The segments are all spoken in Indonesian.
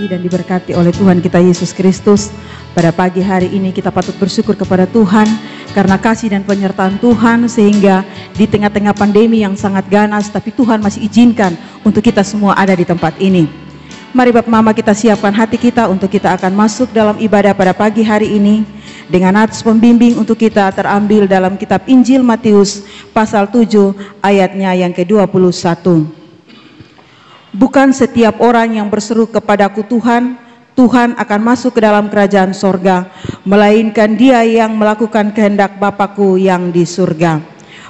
dikasihi dan diberkati oleh Tuhan kita Yesus Kristus. Pada pagi hari ini kita patut bersyukur kepada Tuhan karena kasih dan penyertaan Tuhan, sehingga di tengah-tengah pandemi yang sangat ganas, tapi Tuhan masih izinkan untuk kita semua ada di tempat ini. Mari Bapak Mama kita siapkan hati kita untuk kita akan masuk dalam ibadah pada pagi hari ini dengan nats pembimbing untuk kita terambil dalam kitab Injil Matius pasal 7 ayatnya yang ke-21. Bukan setiap orang yang berseru kepadaku Tuhan, Tuhan akan masuk ke dalam kerajaan sorga, melainkan dia yang melakukan kehendak Bapakku yang di surga.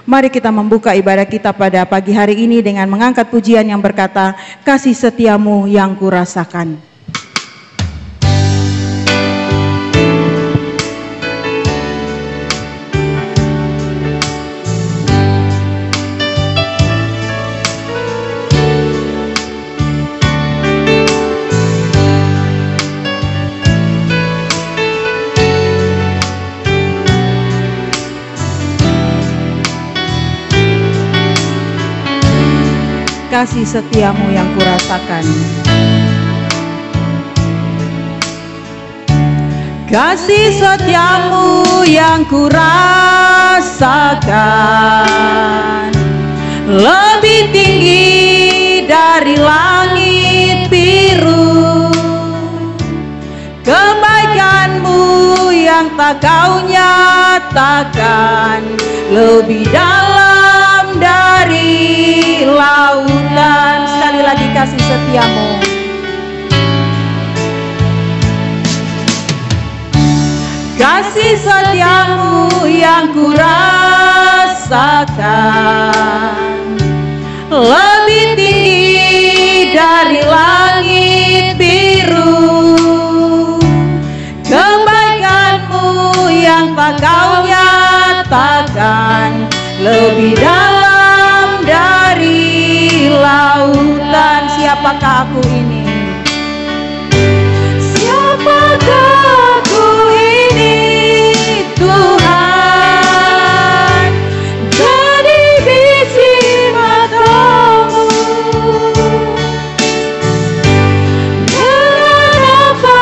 Mari kita membuka ibadah kita pada pagi hari ini dengan mengangkat pujian yang berkata, kasih setiamu yang kurasakan. Kasih setiamu yang kurasakan. Kasih setiamu yang kurasakan, lebih tinggi dari langit biru. Kebaikanmu yang tak kau nyatakan, lebih dalam dari lautan. Sekali lagi, kasih setiamu. Kasih setiamu yang kurasakan, lebih tinggi dari langit biru. Kebaikanmu yang tak kau nyatakan, lebih dalam dari lautan. Siapakah aku ini? Siapakah aku ini, Tuhan? Dari biji matamu, dengan apa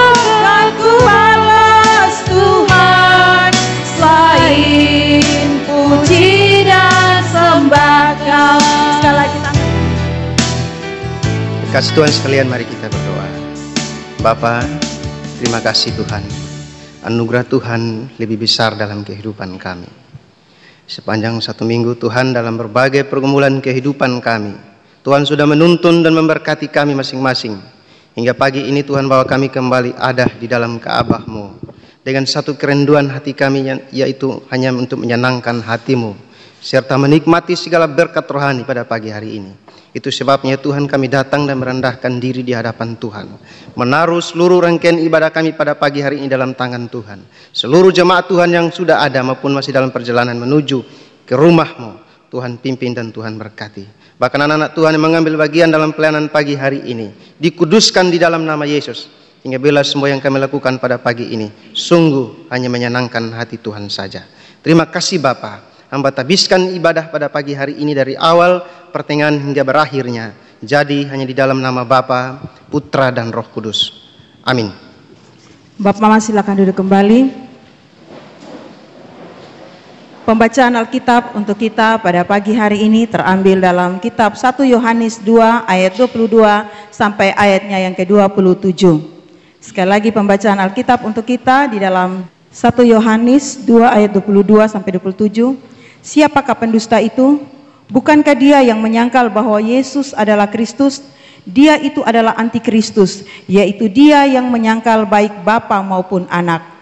aku balas Tuhan, selain puji dan sembah Kau. Sekali lagi kita kasih Tuhan sekalian, mari kita berdoa. Bapa, terima kasih Tuhan. Anugerah Tuhan lebih besar dalam kehidupan kami. Sepanjang satu minggu Tuhan, dalam berbagai pergumulan kehidupan kami, Tuhan sudah menuntun dan memberkati kami masing-masing. Hingga pagi ini Tuhan bawa kami kembali ada di dalam Ka'bah-Mu, dengan satu kerinduan hati kami, yaitu hanya untuk menyenangkan hati-Mu, serta menikmati segala berkat rohani pada pagi hari ini. Itu sebabnya Tuhan, kami datang dan merendahkan diri di hadapan Tuhan, menaruh seluruh rangkaian ibadah kami pada pagi hari ini dalam tangan Tuhan. Seluruh jemaat Tuhan yang sudah ada maupun masih dalam perjalanan menuju ke rumah-Mu, Tuhan pimpin dan Tuhan berkati. Bahkan anak-anak Tuhan yang mengambil bagian dalam pelayanan pagi hari ini, dikuduskan di dalam nama Yesus, hingga bila semua yang kami lakukan pada pagi ini sungguh hanya menyenangkan hati Tuhan saja. Terima kasih Bapa. Hamba habiskan ibadah pada pagi hari ini dari awal, pertengahan hingga berakhirnya. Jadi hanya di dalam nama Bapa, Putra dan Roh Kudus. Amin. Bapak Mama silakan duduk kembali. Pembacaan Alkitab untuk kita pada pagi hari ini terambil dalam kitab 1 Yohanes 2 ayat 22 sampai ayatnya yang ke-27. Sekali lagi pembacaan Alkitab untuk kita di dalam 1 Yohanes 2 ayat 22 sampai 27. Siapakah pendusta itu? Bukankah dia yang menyangkal bahwa Yesus adalah Kristus? Dia itu adalah antikristus, yaitu dia yang menyangkal baik Bapa maupun Anak.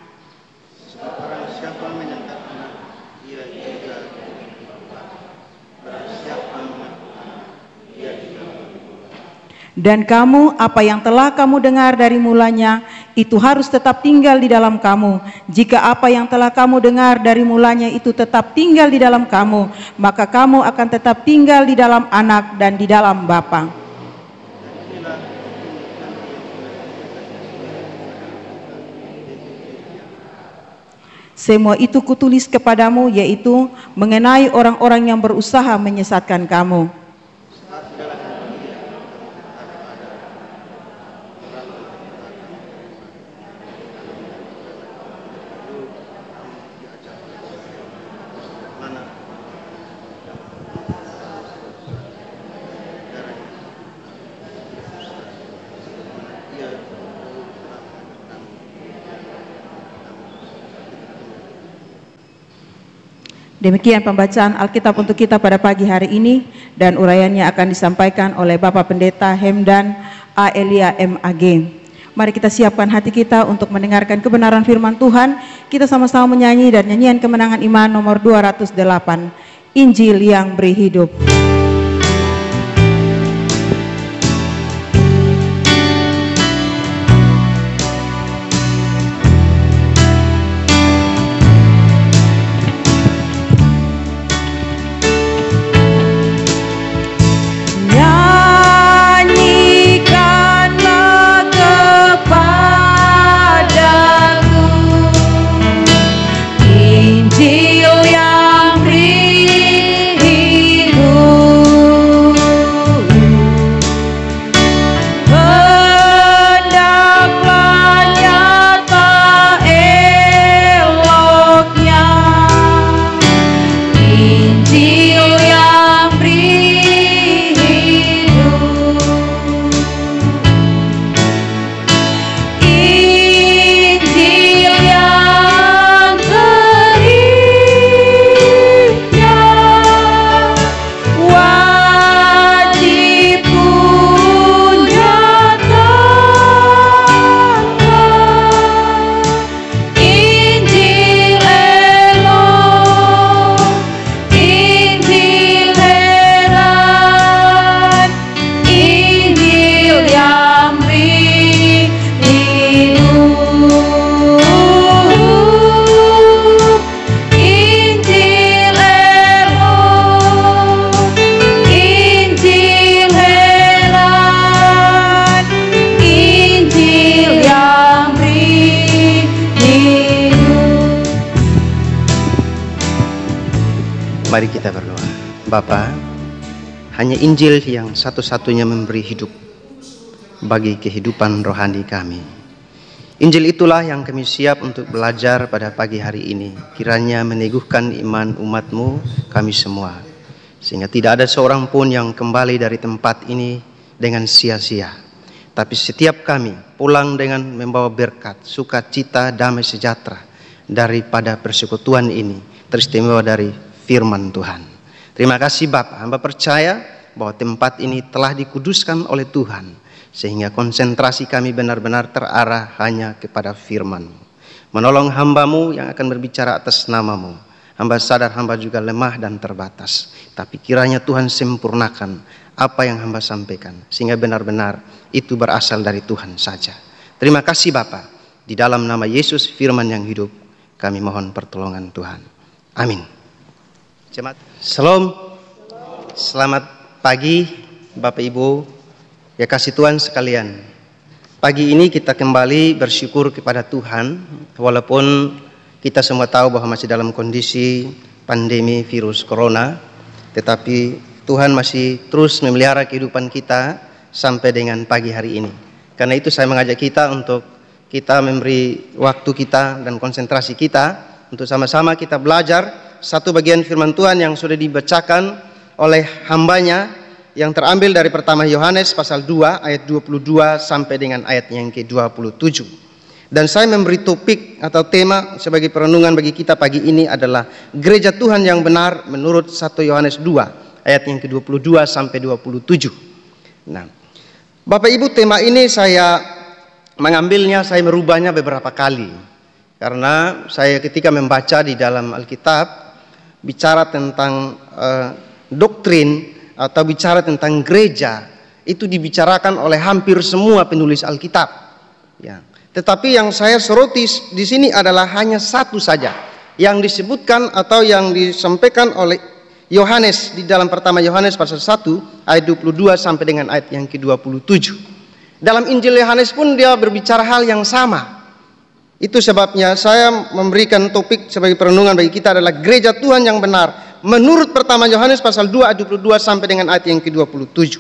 Dan kamu, apa yang telah kamu dengar dari mulanya, itu harus tetap tinggal di dalam kamu. Jika apa yang telah kamu dengar dari mulanya itu tetap tinggal di dalam kamu, maka kamu akan tetap tinggal di dalam Anak dan di dalam Bapa. Semua itu kutulis kepadamu, yaitu mengenai orang-orang yang berusaha menyesatkan kamu. Demikian pembacaan Alkitab untuk kita pada pagi hari ini, dan urayannya akan disampaikan oleh Bapak Pendeta Hemdan A. Elia MAG. Mari kita siapkan hati kita untuk mendengarkan kebenaran firman Tuhan. Kita sama-sama menyanyi dan nyanyian kemenangan iman nomor 208, Injil yang beri hidup. Mari kita berdoa. Bapa, hanya Injil yang satu-satunya memberi hidup bagi kehidupan rohani kami. Injil itulah yang kami siap untuk belajar pada pagi hari ini. Kiranya meneguhkan iman umat-Mu, kami semua, sehingga tidak ada seorang pun yang kembali dari tempat ini dengan sia-sia. Tapi setiap kami pulang dengan membawa berkat, sukacita, damai sejahtera daripada persekutuan ini, teristimewa dari firman Tuhan. Terima kasih Bapa, hamba percaya bahwa tempat ini telah dikuduskan oleh Tuhan, sehingga konsentrasi kami benar-benar terarah hanya kepada firman-Mu. Menolong hamba-Mu yang akan berbicara atas nama-Mu. Hamba sadar hamba juga lemah dan terbatas, tapi kiranya Tuhan sempurnakan apa yang hamba sampaikan, sehingga benar-benar itu berasal dari Tuhan saja. Terima kasih Bapa, di dalam nama Yesus firman yang hidup, kami mohon pertolongan Tuhan. Amin. Jemaat, Shalom. Selamat pagi Bapak Ibu, ya kasih Tuhan sekalian. Pagi ini kita kembali bersyukur kepada Tuhan, walaupun kita semua tahu bahwa masih dalam kondisi pandemi virus corona, tetapi Tuhan masih terus memelihara kehidupan kita sampai dengan pagi hari ini. Karena itu saya mengajak kita untuk kita memberi waktu kita dan konsentrasi kita untuk sama-sama kita belajar satu bagian firman Tuhan yang sudah dibacakan oleh hambanya, yang terambil dari pertama Yohanes pasal 2 ayat 22 sampai dengan ayat yang ke-27. Dan saya memberi topik atau tema sebagai perenungan bagi kita pagi ini adalah gereja Tuhan yang benar menurut 1 Yohanes 2 ayat yang ke-22 sampai 27. Nah, Bapak Ibu, tema ini saya mengambilnya, saya merubahnya beberapa kali. Karena saya ketika membaca di dalam Alkitab bicara tentang doktrin atau bicara tentang gereja, itu dibicarakan oleh hampir semua penulis Alkitab. Ya. Tetapi yang saya soroti di sini adalah hanya satu saja yang disebutkan atau yang disampaikan oleh Yohanes di dalam pertama Yohanes pasal 1 ayat 22 sampai dengan ayat yang ke-27. Dalam Injil Yohanes pun dia berbicara hal yang sama. Itu sebabnya saya memberikan topik sebagai perenungan bagi kita adalah gereja Tuhan yang benar menurut pertama Yohanes pasal 2 ayat 22 sampai dengan ayat yang ke-27.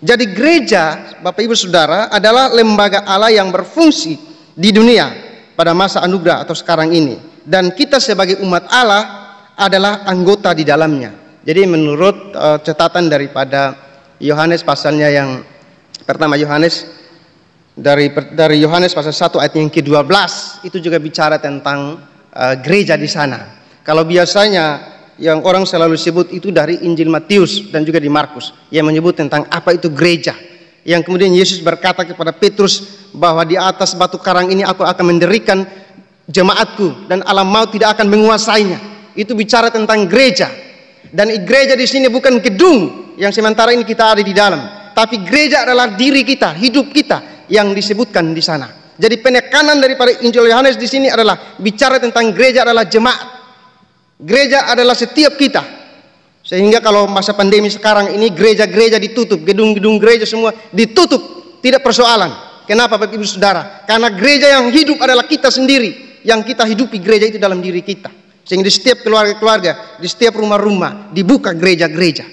Jadi gereja, Bapak Ibu Saudara, adalah lembaga Allah yang berfungsi di dunia pada masa anugerah atau sekarang ini, dan kita sebagai umat Allah adalah anggota di dalamnya. Jadi menurut catatan daripada Yohanes pasalnya yang pertama Yohanes, dari Yohanes pasal 1 ayat yang ke-12 itu juga bicara tentang gereja di sana. Kalau biasanya yang orang selalu sebut itu dari Injil Matius dan juga di Markus, yang menyebut tentang apa itu gereja. Yang kemudian Yesus berkata kepada Petrus bahwa di atas batu karang ini aku akan mendirikan jemaatku dan alam maut tidak akan menguasainya. Itu bicara tentang gereja. Dan gereja di sini bukan gedung yang sementara ini kita ada di dalam, tapi gereja adalah diri kita, hidup kita yang disebutkan di sana. Jadi penekanan daripada Injil Yohanes di sini adalah bicara tentang gereja adalah jemaat. Gereja adalah setiap kita. Sehingga kalau masa pandemi sekarang ini gereja-gereja ditutup, gedung-gedung gereja semua ditutup, tidak persoalan. Kenapa Bapak Ibu Saudara? Karena gereja yang hidup adalah kita sendiri, yang kita hidupi gereja itu dalam diri kita. Sehingga di setiap keluarga-keluarga, di setiap rumah-rumah dibuka gereja-gereja.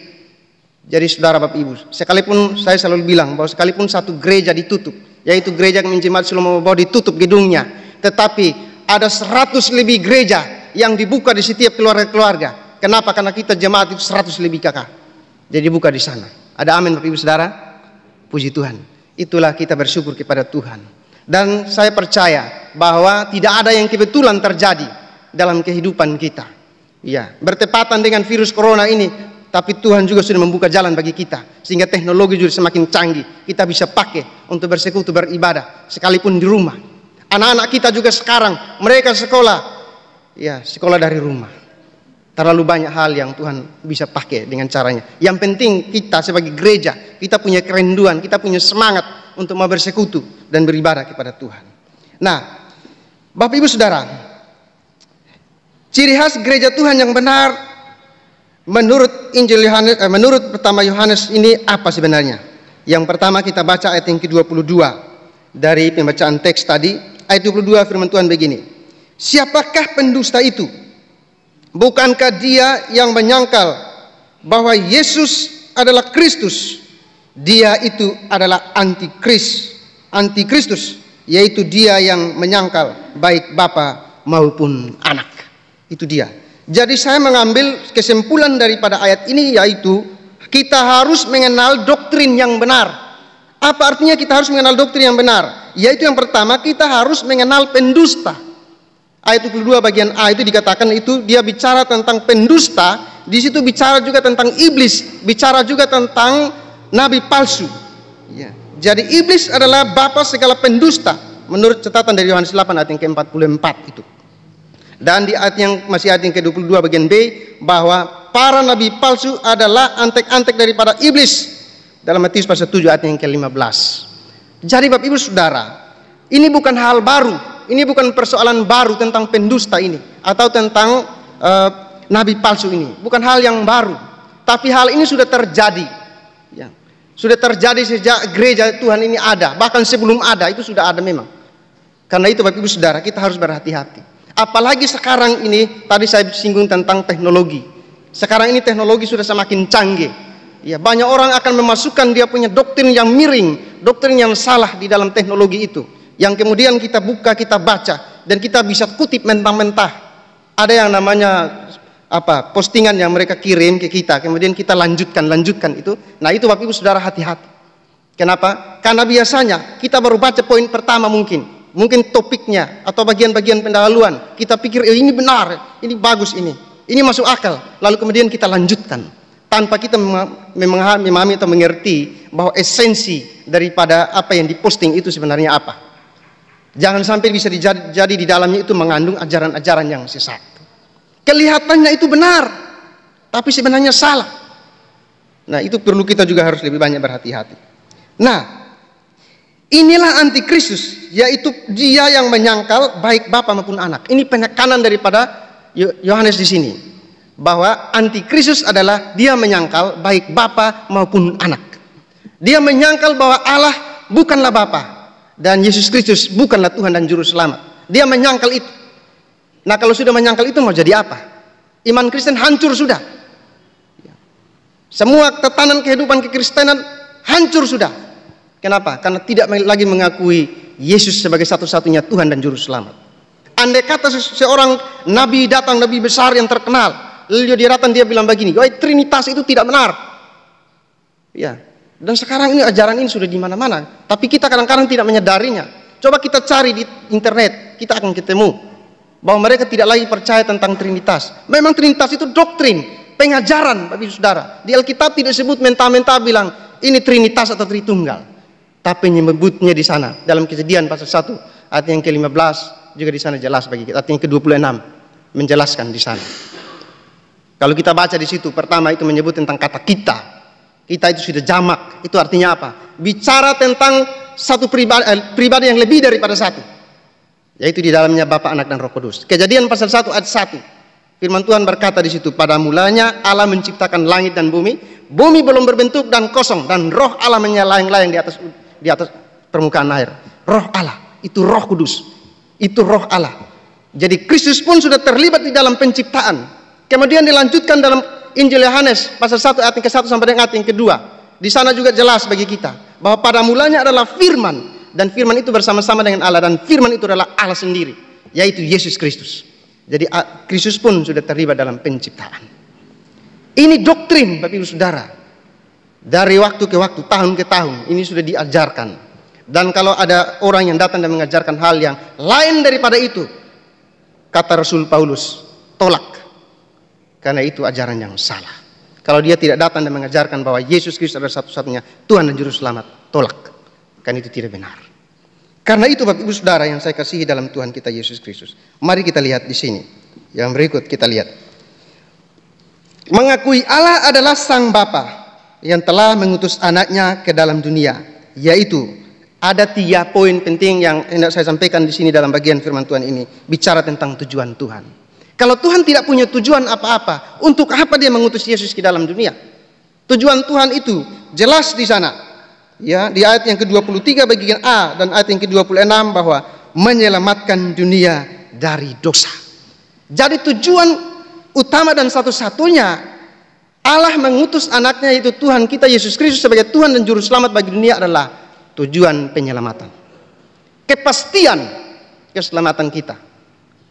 Jadi saudara Bapak Ibu, sekalipun saya selalu bilang bahwa sekalipun satu gereja ditutup, yaitu gereja Jemaat Shalom Membawa ditutup gedungnya, tetapi ada 100 lebih gereja yang dibuka di setiap keluarga-keluarga. Kenapa? Karena kita jemaat itu 100 lebih kakak. Jadi buka di sana. Ada amin Bapak Ibu Saudara? Puji Tuhan. Itulah kita bersyukur kepada Tuhan. Dan saya percaya bahwa tidak ada yang kebetulan terjadi dalam kehidupan kita. Ya, bertepatan dengan virus corona ini, tapi Tuhan juga sudah membuka jalan bagi kita, sehingga teknologi juga semakin canggih. Kita bisa pakai untuk bersekutu, beribadah, sekalipun di rumah. Anak-anak kita juga sekarang, mereka sekolah, ya sekolah dari rumah. Terlalu banyak hal yang Tuhan bisa pakai dengan caranya. Yang penting kita sebagai gereja, kita punya kerinduan, kita punya semangat untuk mau bersekutu dan beribadah kepada Tuhan. Nah, Bapak Ibu Saudara, ciri khas gereja Tuhan yang benar menurut Injil Yohanes, menurut pertama Yohanes ini apa sebenarnya? Yang pertama kita baca ayat yang ke-22 dari pembacaan teks tadi. Ayat 22 firman Tuhan begini. Siapakah pendusta itu? Bukankah dia yang menyangkal bahwa Yesus adalah Kristus? Dia itu adalah antikristus, yaitu dia yang menyangkal baik Bapa maupun Anak. Itu dia. Jadi saya mengambil kesimpulan daripada ayat ini, yaitu kita harus mengenal doktrin yang benar. Apa artinya kita harus mengenal doktrin yang benar? Yaitu yang pertama, kita harus mengenal pendusta. Ayat 22 bagian A itu dikatakan itu dia bicara tentang pendusta. Di situ bicara juga tentang iblis, bicara juga tentang nabi palsu. Ya. Jadi iblis adalah bapa segala pendusta menurut catatan dari Yohanes 8 ayat yang ke-44 itu. Dan di ayat yang masih ayat yang ke-22 bagian B, bahwa para nabi palsu adalah antek-antek daripada iblis dalam Matius pasal 7 ayat yang ke-15. Jadi Bapak Ibu Saudara, ini bukan hal baru. Ini bukan persoalan baru tentang pendusta ini atau tentang nabi palsu ini. Bukan hal yang baru. Tapi hal ini sudah terjadi. Ya. Sudah terjadi sejak gereja Tuhan ini ada. Bahkan sebelum ada itu sudah ada memang. Karena itu Bapak Ibu Saudara, kita harus berhati-hati. Apalagi sekarang ini, tadi saya singgung tentang teknologi. Sekarang ini teknologi sudah semakin canggih. Ya, banyak orang akan memasukkan dia punya doktrin yang miring, doktrin yang salah di dalam teknologi itu. Yang kemudian kita buka, kita baca, dan kita bisa kutip mentah-mentah. Ada yang namanya postingan yang mereka kirim ke kita, kemudian kita lanjutkan itu. Nah itu Bapak Ibu Saudara hati-hati. Kenapa? Karena biasanya kita baru baca poin pertama mungkin topiknya atau bagian-bagian pendahuluan. Kita pikir ini benar, ini bagus ini masuk akal. Lalu kemudian kita lanjutkan tanpa kita memahami atau mengerti bahwa esensi daripada apa yang diposting itu sebenarnya apa. Jangan sampai bisa jadi di dalamnya itu mengandung ajaran-ajaran yang sesat. Kelihatannya itu benar, tapi sebenarnya salah. Nah itu perlu kita juga harus lebih banyak berhati-hati. Nah inilah antikristus, yaitu dia yang menyangkal baik Bapa maupun Anak. Ini penekanan daripada Yohanes di sini, bahwa antikristus adalah dia menyangkal baik Bapa maupun Anak. Dia menyangkal bahwa Allah bukanlah Bapa dan Yesus Kristus bukanlah Tuhan dan Juru Selamat. Dia menyangkal itu. Nah kalau sudah menyangkal itu mau jadi apa? Iman Kristen hancur sudah. Semua tatanan kehidupan kekristenan hancur sudah. Kenapa? Karena tidak lagi mengakui Yesus sebagai satu-satunya Tuhan dan Juru Selamat. Andai kata seorang nabi datang, nabi besar yang terkenal, lalu dia datang dia bilang begini, Trinitas itu tidak benar. Ya. Dan sekarang ini ajaran ini sudah di mana-mana, tapi kita kadang-kadang tidak menyadarinya. Coba kita cari di internet, kita akan ketemu. bahwa mereka tidak lagi percaya tentang Trinitas. Memang Trinitas itu doktrin, pengajaran Bapak Ibu Saudara. Di Alkitab tidak disebut mentah-mentah bilang ini Trinitas atau Tritunggal. Tapi menyebutnya di sana dalam Kejadian pasal 1 ayat yang ke-15 juga di sana jelas bagi kita. Ayat yang ke-26 menjelaskan di sana. Kalau kita baca di situ, pertama itu menyebut tentang kata kita. Kita itu sudah jamak. Itu artinya apa? Bicara tentang satu pribadi yang lebih daripada satu. Yaitu di dalamnya Bapa, Anak, dan Roh Kudus. Kejadian pasal 1 ayat 1. Firman Tuhan berkata di situ, pada mulanya Allah menciptakan langit dan bumi. Bumi belum berbentuk dan kosong, dan Roh Allah menyala-layang di atas permukaan air. Roh Allah, itu Roh Kudus. Itu Roh Allah. Jadi Kristus pun sudah terlibat di dalam penciptaan. Kemudian dilanjutkan dalam Injil Yohanes pasal 1 ayat yang ke-1 sampai dengan ayat yang ke-2. Di sana juga jelas bagi kita bahwa pada mulanya adalah firman, dan firman itu bersama-sama dengan Allah, dan firman itu adalah Allah sendiri, yaitu Yesus Kristus. Jadi Kristus pun sudah terlibat dalam penciptaan. Ini doktrin Bapak Ibu Saudara. Dari waktu ke waktu, tahun ke tahun, ini sudah diajarkan. Dan kalau ada orang yang datang dan mengajarkan hal yang lain daripada itu, kata Rasul Paulus, tolak. Karena itu ajaran yang salah. Kalau dia tidak datang dan mengajarkan bahwa Yesus Kristus adalah satu-satunya Tuhan dan Juru Selamat, tolak. Karena itu tidak benar. Karena itu Bapak Ibu Saudara yang saya kasihi dalam Tuhan kita Yesus Kristus. Mari kita lihat di sini. Yang berikut kita lihat. Mengakui Allah adalah Sang Bapa yang telah mengutus anaknya ke dalam dunia. Yaitu ada 3 poin penting yang hendak saya sampaikan di sini dalam bagian firman Tuhan ini. Bicara tentang tujuan Tuhan. Kalau Tuhan tidak punya tujuan apa-apa, untuk apa dia mengutus Yesus ke dalam dunia? Tujuan Tuhan itu jelas di sana. Ya, di ayat yang ke-23 bagian A dan ayat yang ke-26 bahwa menyelamatkan dunia dari dosa. Jadi tujuan utama dan satu-satunya Allah mengutus anaknya, yaitu Tuhan kita Yesus Kristus sebagai Tuhan dan Juru Selamat bagi dunia, adalah tujuan penyelamatan. Kepastian keselamatan kita.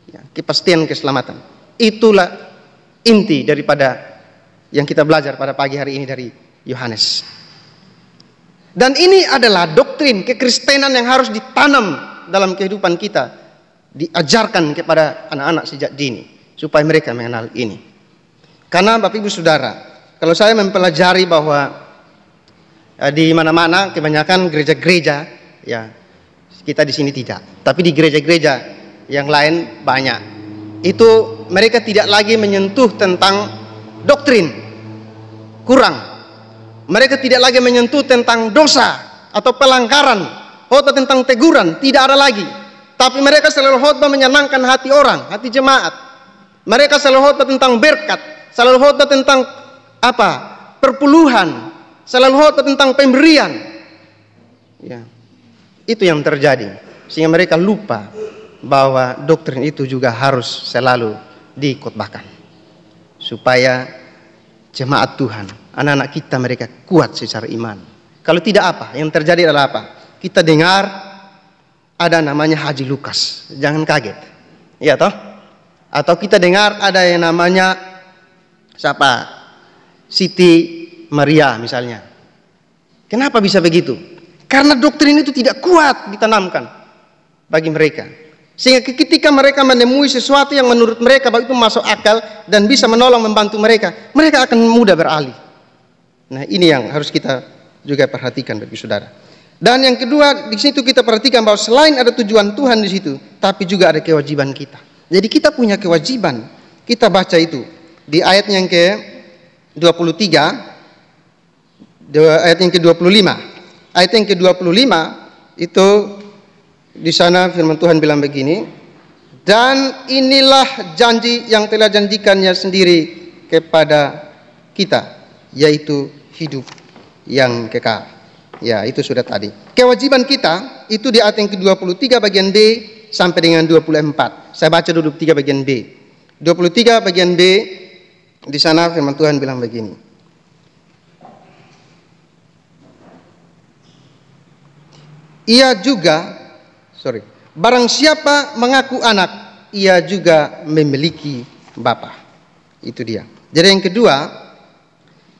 Ya, kepastian keselamatan. Itulah inti daripada yang kita belajar pada pagi hari ini dari Yohanes. Dan ini adalah doktrin kekristenan yang harus ditanam dalam kehidupan kita, diajarkan kepada anak-anak sejak dini supaya mereka mengenal ini. Karena Bapak Ibu Saudara, kalau saya mempelajari bahwa di mana-mana kebanyakan gereja-gereja, ya kita di sini tidak, tapi di gereja-gereja yang lain banyak. Itu mereka tidak lagi menyentuh tentang doktrin, kurang. Mereka tidak lagi menyentuh tentang dosa atau pelanggaran, khotbah tentang teguran, tidak ada lagi. Tapi mereka selalu khotbah menyenangkan hati orang, hati jemaat. Mereka selalu khotbah tentang berkat, selalu khotbah tentang apa? Perpuluhan, selalu khotbah tentang pemberian. Ya. Itu yang terjadi, sehingga mereka lupa bahwa doktrin itu juga harus selalu dikhotbahkan supaya jemaat Tuhan, anak-anak kita, mereka kuat secara iman. Kalau tidak apa? Yang terjadi adalah apa? Kita dengar ada namanya Haji Lukas, jangan kaget, ya toh? Atau kita dengar ada yang namanya siapa? Siti Maria misalnya. Kenapa bisa begitu? Karena doktrin itu tidak kuat ditanamkan bagi mereka. Sehingga ketika mereka menemui sesuatu yang menurut mereka bahwa itu masuk akal dan bisa menolong membantu mereka, mereka akan mudah beralih. Nah, ini yang harus kita juga perhatikan bagi saudara. Dan yang kedua, di situ kita perhatikan bahwa selain ada tujuan Tuhan di situ, tapi juga ada kewajiban kita. Jadi kita punya kewajiban. Kita baca itu di ayat yang ke-23, ayat yang ke-25. Ayat yang ke-25 itu di sana firman Tuhan bilang begini, dan inilah janji yang telah janjikannya sendiri kepada kita, yaitu hidup yang kekal. Ya, itu sudah tadi. Kewajiban kita itu di ayat yang ke-23 bagian B sampai dengan 24. Saya baca dulu 3 bagian B. 23 bagian B, di sana firman Tuhan bilang begini. Barang siapa mengaku anak, ia juga memiliki bapa. Itu dia. Jadi yang kedua,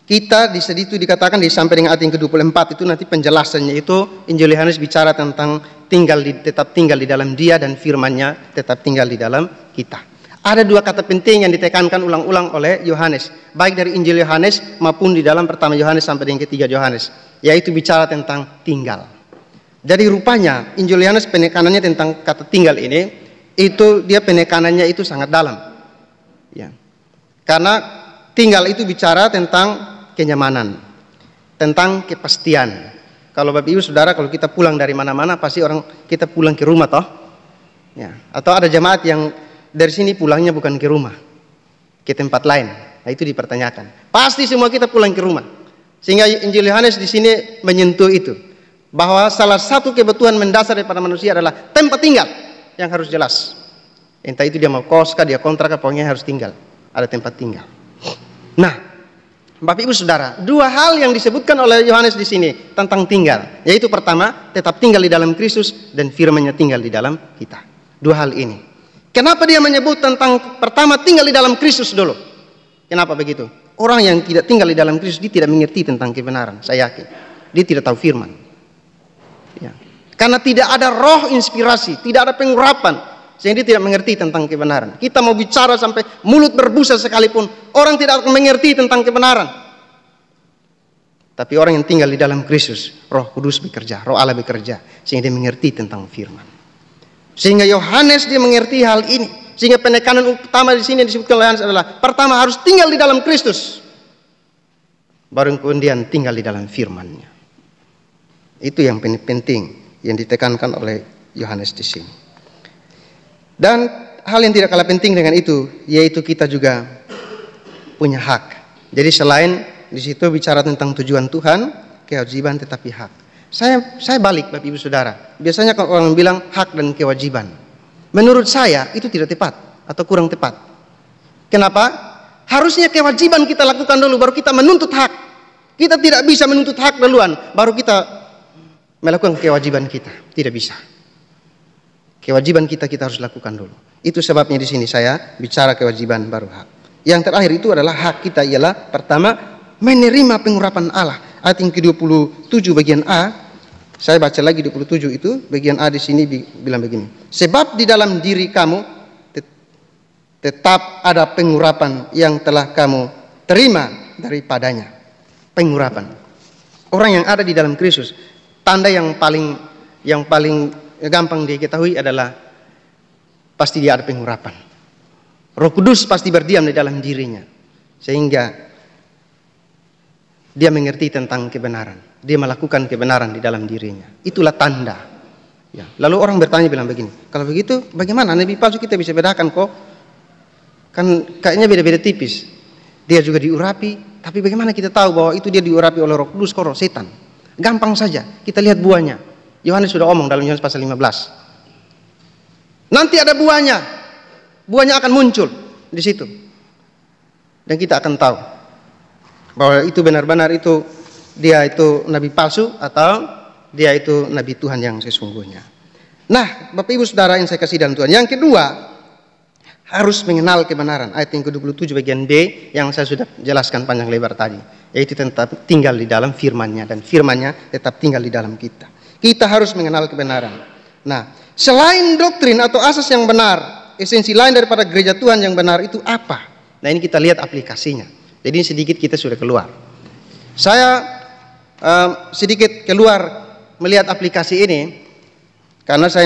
kita di situ dikatakan sampai dengan ayat yang ke-24 itu nanti penjelasannya itu Injil Yohanes bicara tentang tetap tinggal di dalam Dia dan firman-Nya tetap tinggal di dalam kita. Ada dua kata penting yang ditekankan ulang-ulang oleh Yohanes, baik dari Injil Yohanes maupun di dalam pertama Yohanes sampai dengan ketiga Yohanes, yaitu bicara tentang tinggal. Jadi rupanya Injil Yohanes penekanannya tentang kata tinggal ini, itu dia penekanannya itu sangat dalam. Ya. Karena tinggal itu bicara tentang kenyamanan, tentang kepastian. Kalau Bapak Ibu Saudara, kalau kita pulang dari mana-mana pasti kita pulang ke rumah toh. Ya. Atau ada jemaat yang dari sini pulangnya bukan ke rumah, ke tempat lain. Nah, itu dipertanyakan. Pasti semua kita pulang ke rumah. Sehingga Injil Yohanes di sini menyentuh itu, bahwa salah satu kebutuhan mendasar daripada manusia adalah tempat tinggal yang harus jelas. Entah itu dia mau kos kah, dia kontrak kah, pokoknya harus tinggal, ada tempat tinggal. Nah, Bapak Ibu Saudara, dua hal yang disebutkan oleh Yohanes di sini tentang tinggal, yaitu pertama, tetap tinggal di dalam Kristus, dan firman-Nya tinggal di dalam kita. Dua hal ini. Kenapa dia menyebut tentang pertama tinggal di dalam Kristus dulu? Kenapa begitu? Orang yang tidak tinggal di dalam Kristus, dia tidak mengerti tentang kebenaran, saya yakin. Dia tidak tahu firman. Ya. Karena tidak ada roh inspirasi, tidak ada pengurapan, sehingga dia tidak mengerti tentang kebenaran. Kita mau bicara sampai mulut berbusa sekalipun, orang tidak akan mengerti tentang kebenaran. Tapi orang yang tinggal di dalam Kristus, Roh Kudus bekerja, Roh Allah bekerja, sehingga dia mengerti tentang firman. Sehingga Yohanes dia mengerti hal ini. Sehingga penekanan utama di sini yang disebutkan oleh Yohanes adalah pertama harus tinggal di dalam Kristus, baru kemudian tinggal di dalam firman-Nya. Itu yang penting yang ditekankan oleh Yohanes di sini. Dan hal yang tidak kalah penting dengan itu, yaitu kita juga punya hak. Jadi selain di situ bicara tentang tujuan Tuhan, kewajiban tetapi hak. Saya balik Bapak Ibu Saudara. Biasanya kalau orang bilang hak dan kewajiban, menurut saya itu tidak tepat atau kurang tepat. Kenapa? Harusnya kewajiban kita lakukan dulu, baru kita menuntut hak. Kita tidak bisa menuntut hak duluan, baru kita melakukan kewajiban kita. Tidak bisa. Kewajiban kita harus lakukan dulu. Itu sebabnya di sini saya bicara kewajiban baru hak. Yang terakhir itu adalah hak kita ialah pertama menerima pengurapan Allah. Ayat yang ke-27 bagian A, saya baca lagi 27 itu, bagian A di sini bilang begini. Sebab di dalam diri kamu tetap ada pengurapan yang telah kamu terima daripadanya. Pengurapan. Orang yang ada di dalam Kristus, tanda yang paling gampang diketahui adalah pasti dia ada pengurapan. Roh Kudus pasti berdiam di dalam dirinya, sehingga dia mengerti tentang kebenaran. Dia melakukan kebenaran di dalam dirinya. Itulah tanda. Ya. Lalu orang bertanya bilang begini, kalau begitu bagaimana nabi palsu kita bisa bedakan kok? Kan kayaknya beda-beda tipis. Dia juga diurapi, tapi bagaimana kita tahu bahwa itu dia diurapi oleh Roh Kudus, kok roh setan? Gampang saja, kita lihat buahnya. Yohanes sudah omong dalam Yohanes pasal 15. Nanti ada buahnya. Buahnya akan muncul di situ. Dan kita akan tahu bahwa itu benar-benar itu dia itu nabi palsu atau dia itu nabi Tuhan yang sesungguhnya. Nah, Bapak Ibu Saudara yang saya kasih dalam Tuhan. Yang kedua, harus mengenal kebenaran. Ayat yang ke-27 bagian B yang saya sudah jelaskan panjang lebar tadi, yaitu tetap tinggal di dalam firman-Nya, dan firman-Nya tetap tinggal di dalam kita. Kita harus mengenal kebenaran. Nah, selain doktrin atau asas yang benar, esensi lain daripada gereja Tuhan yang benar itu apa? Nah, ini kita lihat aplikasinya. Jadi sedikit kita sudah keluar. Saya sedikit keluar melihat aplikasi ini karena saya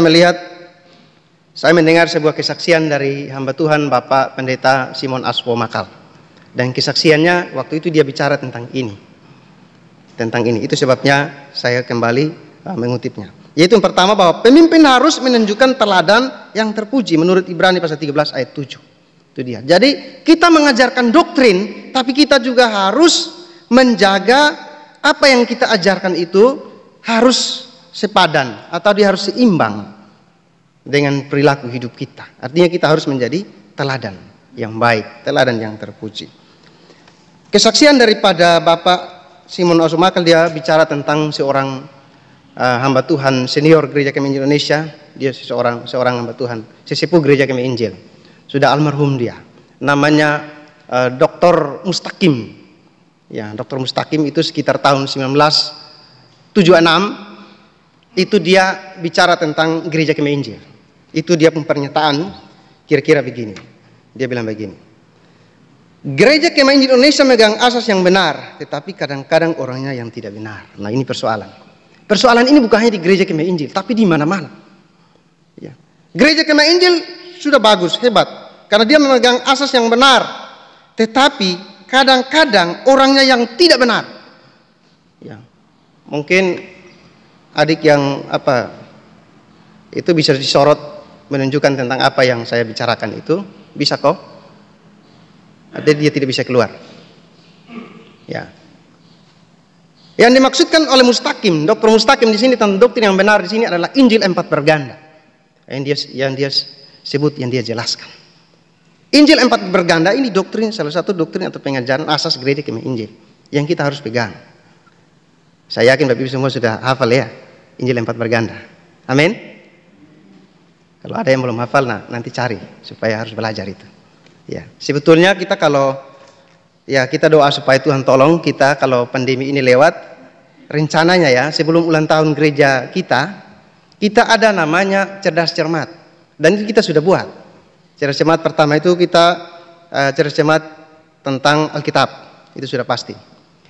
mendengar sebuah kesaksian dari hamba Tuhan Bapak Pendeta Simon Aswo Makal. Dan kesaksiannya waktu itu dia bicara tentang ini. Tentang ini. Itu sebabnya saya kembali mengutipnya. Yaitu yang pertama bahwa pemimpin harus menunjukkan teladan yang terpuji menurut Ibrani pasal 13 ayat 7. Itu dia. Jadi kita mengajarkan doktrin, tapi kita juga harus menjaga apa yang kita ajarkan itu harus sepadan atau dia harus seimbang dengan perilaku hidup kita. Artinya kita harus menjadi teladan yang baik, teladan yang terpuji. Kesaksian daripada Bapak Simon Aswo Makal, dia bicara tentang seorang hamba Tuhan senior Gereja Kami Indonesia. Dia seorang hamba Tuhan, sesepuh Gereja Kami Injil. Sudah almarhum dia. Namanya Dr. Mustaqim. Ya, Dr. Mustaqim itu sekitar tahun 1976 itu dia bicara tentang Gereja Kami Injil. Itu dia pernyataan kira-kira begini. Dia bilang begini. Gereja Kemah Injil Indonesia megang asas yang benar, tetapi kadang-kadang orangnya yang tidak benar. Nah, ini persoalan. Persoalan ini bukan hanya di Gereja Kemah Injil, tapi di mana-mana. Ya. Gereja Kemah Injil sudah bagus, hebat, karena dia memegang asas yang benar. Tetapi kadang-kadang orangnya yang tidak benar. Ya. Mungkin adik yang itu bisa disorot menunjukkan tentang apa yang saya bicarakan itu, bisa kok? Dia tidak bisa keluar. Ya. Yang dimaksudkan oleh Mustaqim, Dr. Mustaqim di sini tentang doktrin yang benar di sini adalah Injil 4 berganda. Yang dia sebut, yang dia jelaskan. Injil 4 berganda ini doktrin, salah satu doktrin atau pengajaran asas gereja Kemah Injil yang kita harus pegang. Saya yakin Bapak Ibu semua sudah hafal ya Injil 4 berganda. Amin. Kalau ada yang belum hafal, nanti cari supaya harus belajar itu. Ya, sebetulnya kita kita doa supaya Tuhan tolong kita kalau pandemi ini lewat, rencananya ya sebelum ulang tahun gereja kita ada namanya cerdas cermat, dan itu kita sudah buat. Cerdas cermat pertama itu kita cerdas cermat tentang Alkitab, itu sudah pasti.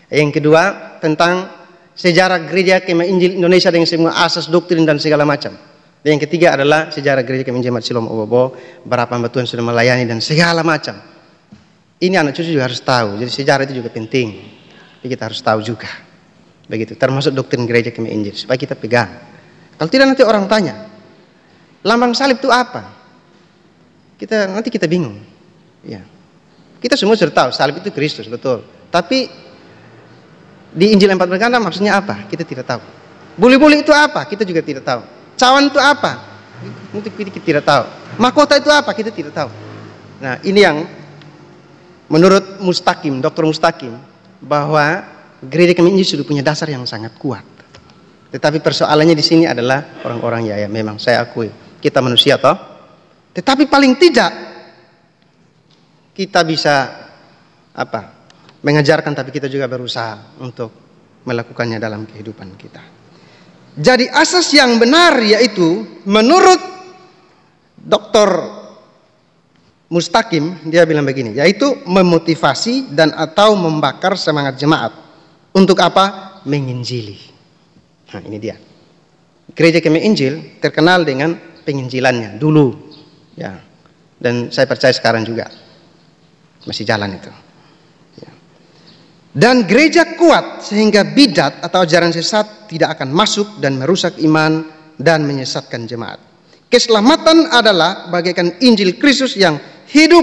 Yang kedua tentang sejarah gereja Kemah Injil Indonesia dengan semua asas doktrin dan segala macam. Dan yang ketiga adalah sejarah gereja Kemah Injil Silom Obobo, berapa hamba Tuhan sudah melayani dan segala macam. Ini anak cucu juga harus tahu. Jadi sejarah itu juga penting. Jadi kita harus tahu juga. Begitu. Termasuk doktrin gereja Kemah Injil supaya kita pegang. Kalau tidak nanti orang tanya, lambang salib itu apa? Nanti kita bingung. Ya. Kita semua sudah tahu salib itu Kristus, betul. Tapi di Injil 4 berganda maksudnya apa? Kita tidak tahu. Buli-buli itu apa? Kita juga tidak tahu. Cawan itu apa? Kita tidak tahu. Mahkota itu apa? Kita tidak tahu. Nah, ini yang menurut Mustaqim, Dr. Mustaqim, bahwa gereja Kemah Injil sudah punya dasar yang sangat kuat. Tetapi persoalannya di sini adalah orang-orang ya memang saya akui kita manusia toh. Tetapi paling tidak kita bisa mengajarkan, tapi kita juga berusaha untuk melakukannya dalam kehidupan kita. Jadi asas yang benar yaitu menurut Dr. Mustaqim, dia bilang begini, yaitu memotivasi dan atau membakar semangat jemaat. Untuk apa? Menginjili. Nah, ini dia. Gereja Kemah Injil terkenal dengan penginjilannya dulu. Ya. Dan saya percaya sekarang juga masih jalan itu. Ya. Dan gereja kuat sehingga bidat atau ajaran sesat tidak akan masuk dan merusak iman dan menyesatkan jemaat. Keselamatan adalah bagaikan Injil Kristus yang hidup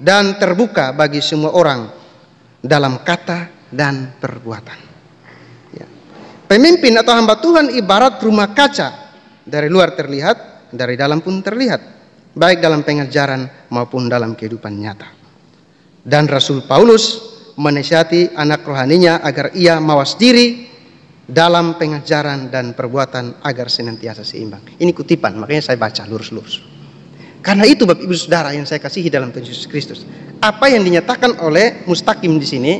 dan terbuka bagi semua orang dalam kata dan perbuatan. Ya. Pemimpin atau hamba Tuhan ibarat rumah kaca, dari luar terlihat, dari dalam pun terlihat, baik dalam pengajaran maupun dalam kehidupan nyata. Dan Rasul Paulus menasihati anak rohaninya agar ia mawas diri dalam pengajaran dan perbuatan agar senantiasa seimbang. Ini kutipan, makanya saya baca lurus-lurus. Karena itu Bapak Ibu Saudara yang saya kasihi dalam Tuhan Yesus Kristus, apa yang dinyatakan oleh Mustaqim di sini,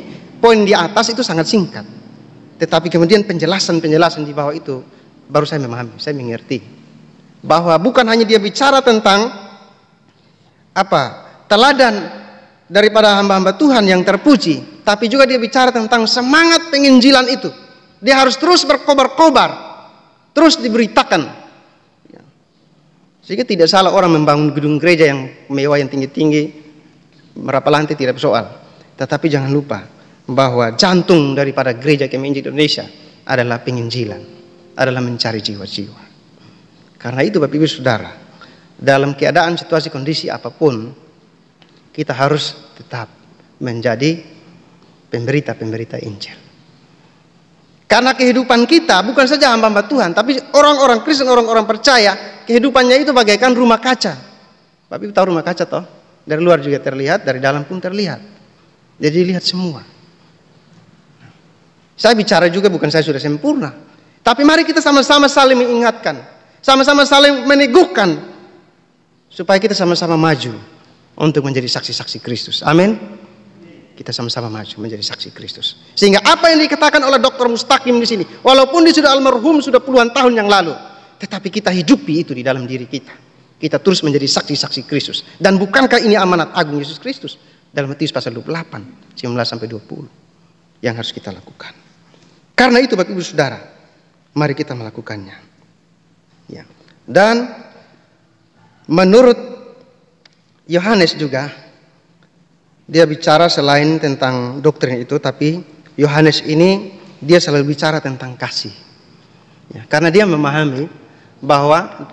poin di atas itu sangat singkat. Tetapi kemudian penjelasan-penjelasan di bawah itu baru saya memahami, saya mengerti bahwa bukan hanya dia bicara tentang teladan daripada hamba-hamba Tuhan yang terpuji, tapi juga dia bicara tentang semangat penginjilan itu. Dia harus terus berkobar-kobar, terus diberitakan. Sehingga tidak salah orang membangun gedung gereja yang mewah, yang tinggi-tinggi, berapa lantai tidak soal. Tetapi jangan lupa bahwa jantung daripada gereja Kemah Injil Indonesia adalah penginjilan, adalah mencari jiwa-jiwa. Karena itu Bapak Ibu Saudara, dalam keadaan situasi kondisi apapun, kita harus tetap menjadi pemberita-pemberita Injil. Karena kehidupan kita bukan saja hamba-hamba Tuhan, tapi orang-orang Kristen, orang-orang percaya, kehidupannya itu bagaikan rumah kaca. Bapak Ibu tahu rumah kaca toh? Dari luar juga terlihat, dari dalam pun terlihat. Jadi lihat semua. Saya bicara juga bukan saya sudah sempurna, tapi mari kita sama-sama saling mengingatkan, sama-sama saling meneguhkan, supaya kita sama-sama maju untuk menjadi saksi-saksi Kristus. Amin. Kita sama-sama maju menjadi saksi Kristus. Sehingga apa yang dikatakan oleh Dr. Mustaqim di sini, walaupun dia sudah almarhum sudah puluhan tahun yang lalu, tetapi kita hidupi itu di dalam diri kita. Kita terus menjadi saksi-saksi Kristus. Dan bukankah ini amanat agung Yesus Kristus? Dalam Matius pasal 28, 19-20. Yang harus kita lakukan. Karena itu Bapak Ibu Saudara, mari kita melakukannya. Ya. Dan menurut Yohanes juga, dia bicara selain tentang doktrin itu, tapi Yohanes ini dia selalu bicara tentang kasih. Ya, karena dia memahami bahwa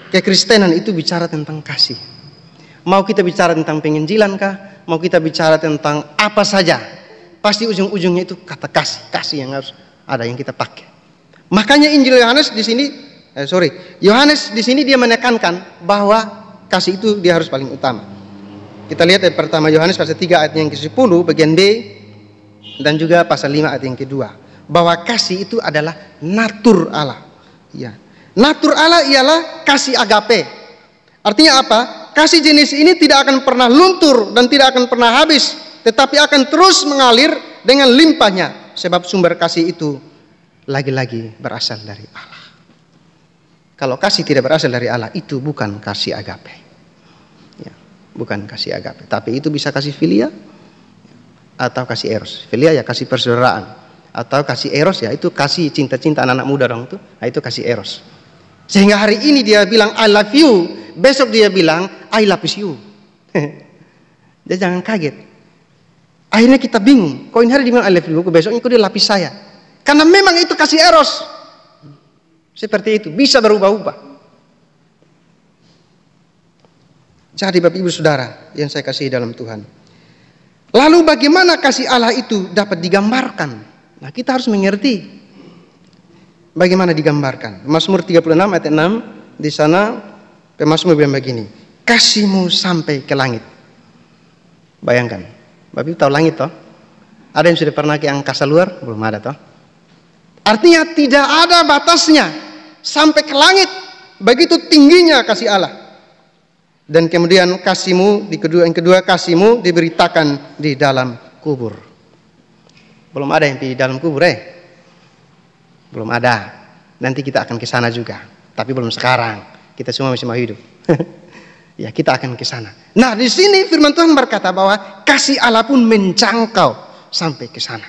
kekristenan itu bicara tentang kasih. Mau kita bicara tentang penginjilan kah? Mau kita bicara tentang apa saja, pasti ujung-ujungnya itu kata kasih. Kasih yang harus ada yang kita pakai. Makanya Injil Yohanes di sini, Yohanes di sini dia menekankan bahwa kasih itu dia harus paling utama. Kita lihat ayat pertama Yohanes pasal 3 ayat yang ke-10 bagian B, dan juga pasal 5 ayat yang kedua, bahwa kasih itu adalah natur Allah. Ya. Natur Allah ialah kasih agape. Artinya apa? Kasih jenis ini tidak akan pernah luntur dan tidak akan pernah habis, tetapi akan terus mengalir dengan limpahnya, sebab sumber kasih itu lagi-lagi berasal dari Allah. Kalau kasih tidak berasal dari Allah, itu bukan kasih agape. Ya, bukan kasih agape, tapi itu bisa kasih filia atau kasih eros. Filia ya kasih persaudaraan, atau kasih eros ya itu kasih cinta-cinta anak-anak muda dong tuh. Nah, itu kasih eros. Sehingga hari ini dia bilang I love you, besok dia bilang I lapis you. Dia jangan kaget. Akhirnya kita bingung. Kok ini hari dia bilang I love you, besoknya kok dia lapis saya. Karena memang itu kasih eros. Seperti itu, bisa berubah-ubah. Jadi Bapak Ibu Saudara yang saya kasih dalam Tuhan. Lalu bagaimana kasih Allah itu dapat digambarkan? Nah, kita harus mengerti bagaimana digambarkan. Mazmur 36 ayat 6, di sana pemazmur bilang begini, kasihmu sampai ke langit. Bayangkan, Bapak Ibu tahu langit toh? Ada yang sudah pernah ke angkasa luar? Belum ada toh? Artinya tidak ada batasnya sampai ke langit. Begitu tingginya kasih Allah. Dan kemudian kasihmu yang kedua kasihmu diberitakan di dalam kubur. Belum ada yang di dalam kubur belum ada. Nanti kita akan ke sana juga, tapi belum sekarang. Kita semua masih mau hidup. Ya, kita akan ke sana. Nah, di sini firman Tuhan berkata bahwa kasih Allah pun menjangkau sampai ke sana.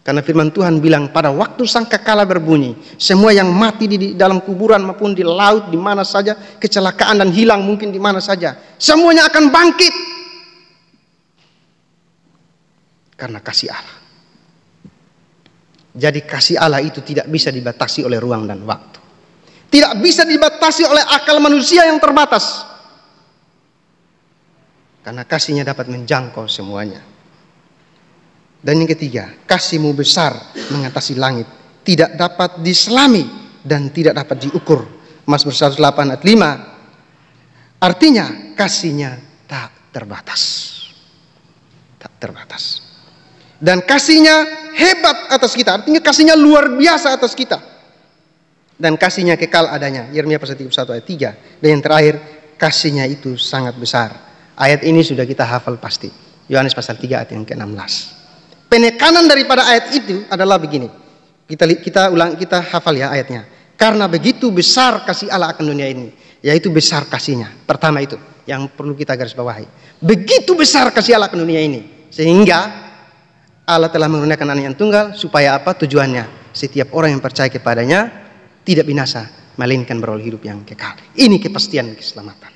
Karena firman Tuhan bilang pada waktu sangkakala berbunyi, semua yang mati di dalam kuburan maupun di laut, di mana saja, kecelakaan dan hilang mungkin di mana saja, semuanya akan bangkit. Karena kasih Allah. Jadi kasih Allah itu tidak bisa dibatasi oleh ruang dan waktu. Tidak bisa dibatasi oleh akal manusia yang terbatas. Karena kasihnya dapat menjangkau semuanya. Dan yang ketiga, kasihmu besar mengatasi langit, tidak dapat diselami dan tidak dapat diukur. Mazmur 108 ayat 5. Artinya kasihnya tak terbatas. Tak terbatas. Dan kasihnya hebat atas kita, artinya kasihnya luar biasa atas kita. Dan kasihnya kekal adanya. Yeremia pasal 31 ayat 3. Dan yang terakhir, kasihnya itu sangat besar. Ayat ini sudah kita hafal pasti. Yohanes pasal 3 ayat yang ke-16. Penekanan daripada ayat itu adalah begini. Kita hafal ya ayatnya. Karena begitu besar kasih Allah akan dunia ini, yaitu besar kasihnya. Pertama itu yang perlu kita garis bawahi. Begitu besar kasih Allah akan dunia ini, sehingga Allah telah menurunkan anak yang tunggal supaya apa tujuannya? Setiap orang yang percaya kepadanya tidak binasa, melainkan beroleh hidup yang kekal. Ini kepastian keselamatan.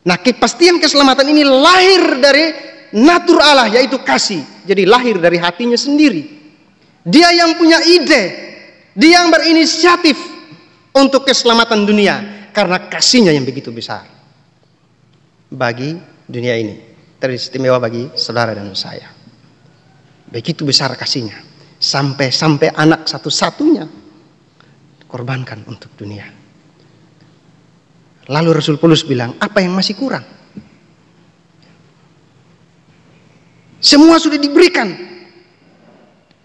Nah, kepastian keselamatan ini lahir dari natur Allah, yaitu kasih. Jadi lahir dari hatinya sendiri. Dia yang punya ide, dia yang berinisiatif untuk keselamatan dunia, karena kasihnya yang begitu besar bagi dunia ini, teristimewa bagi saudara dan saya. Begitu besar kasihnya, sampai anak satu-satunya korbankan untuk dunia. Lalu Rasul Paulus bilang, apa yang masih kurang? Semua sudah diberikan,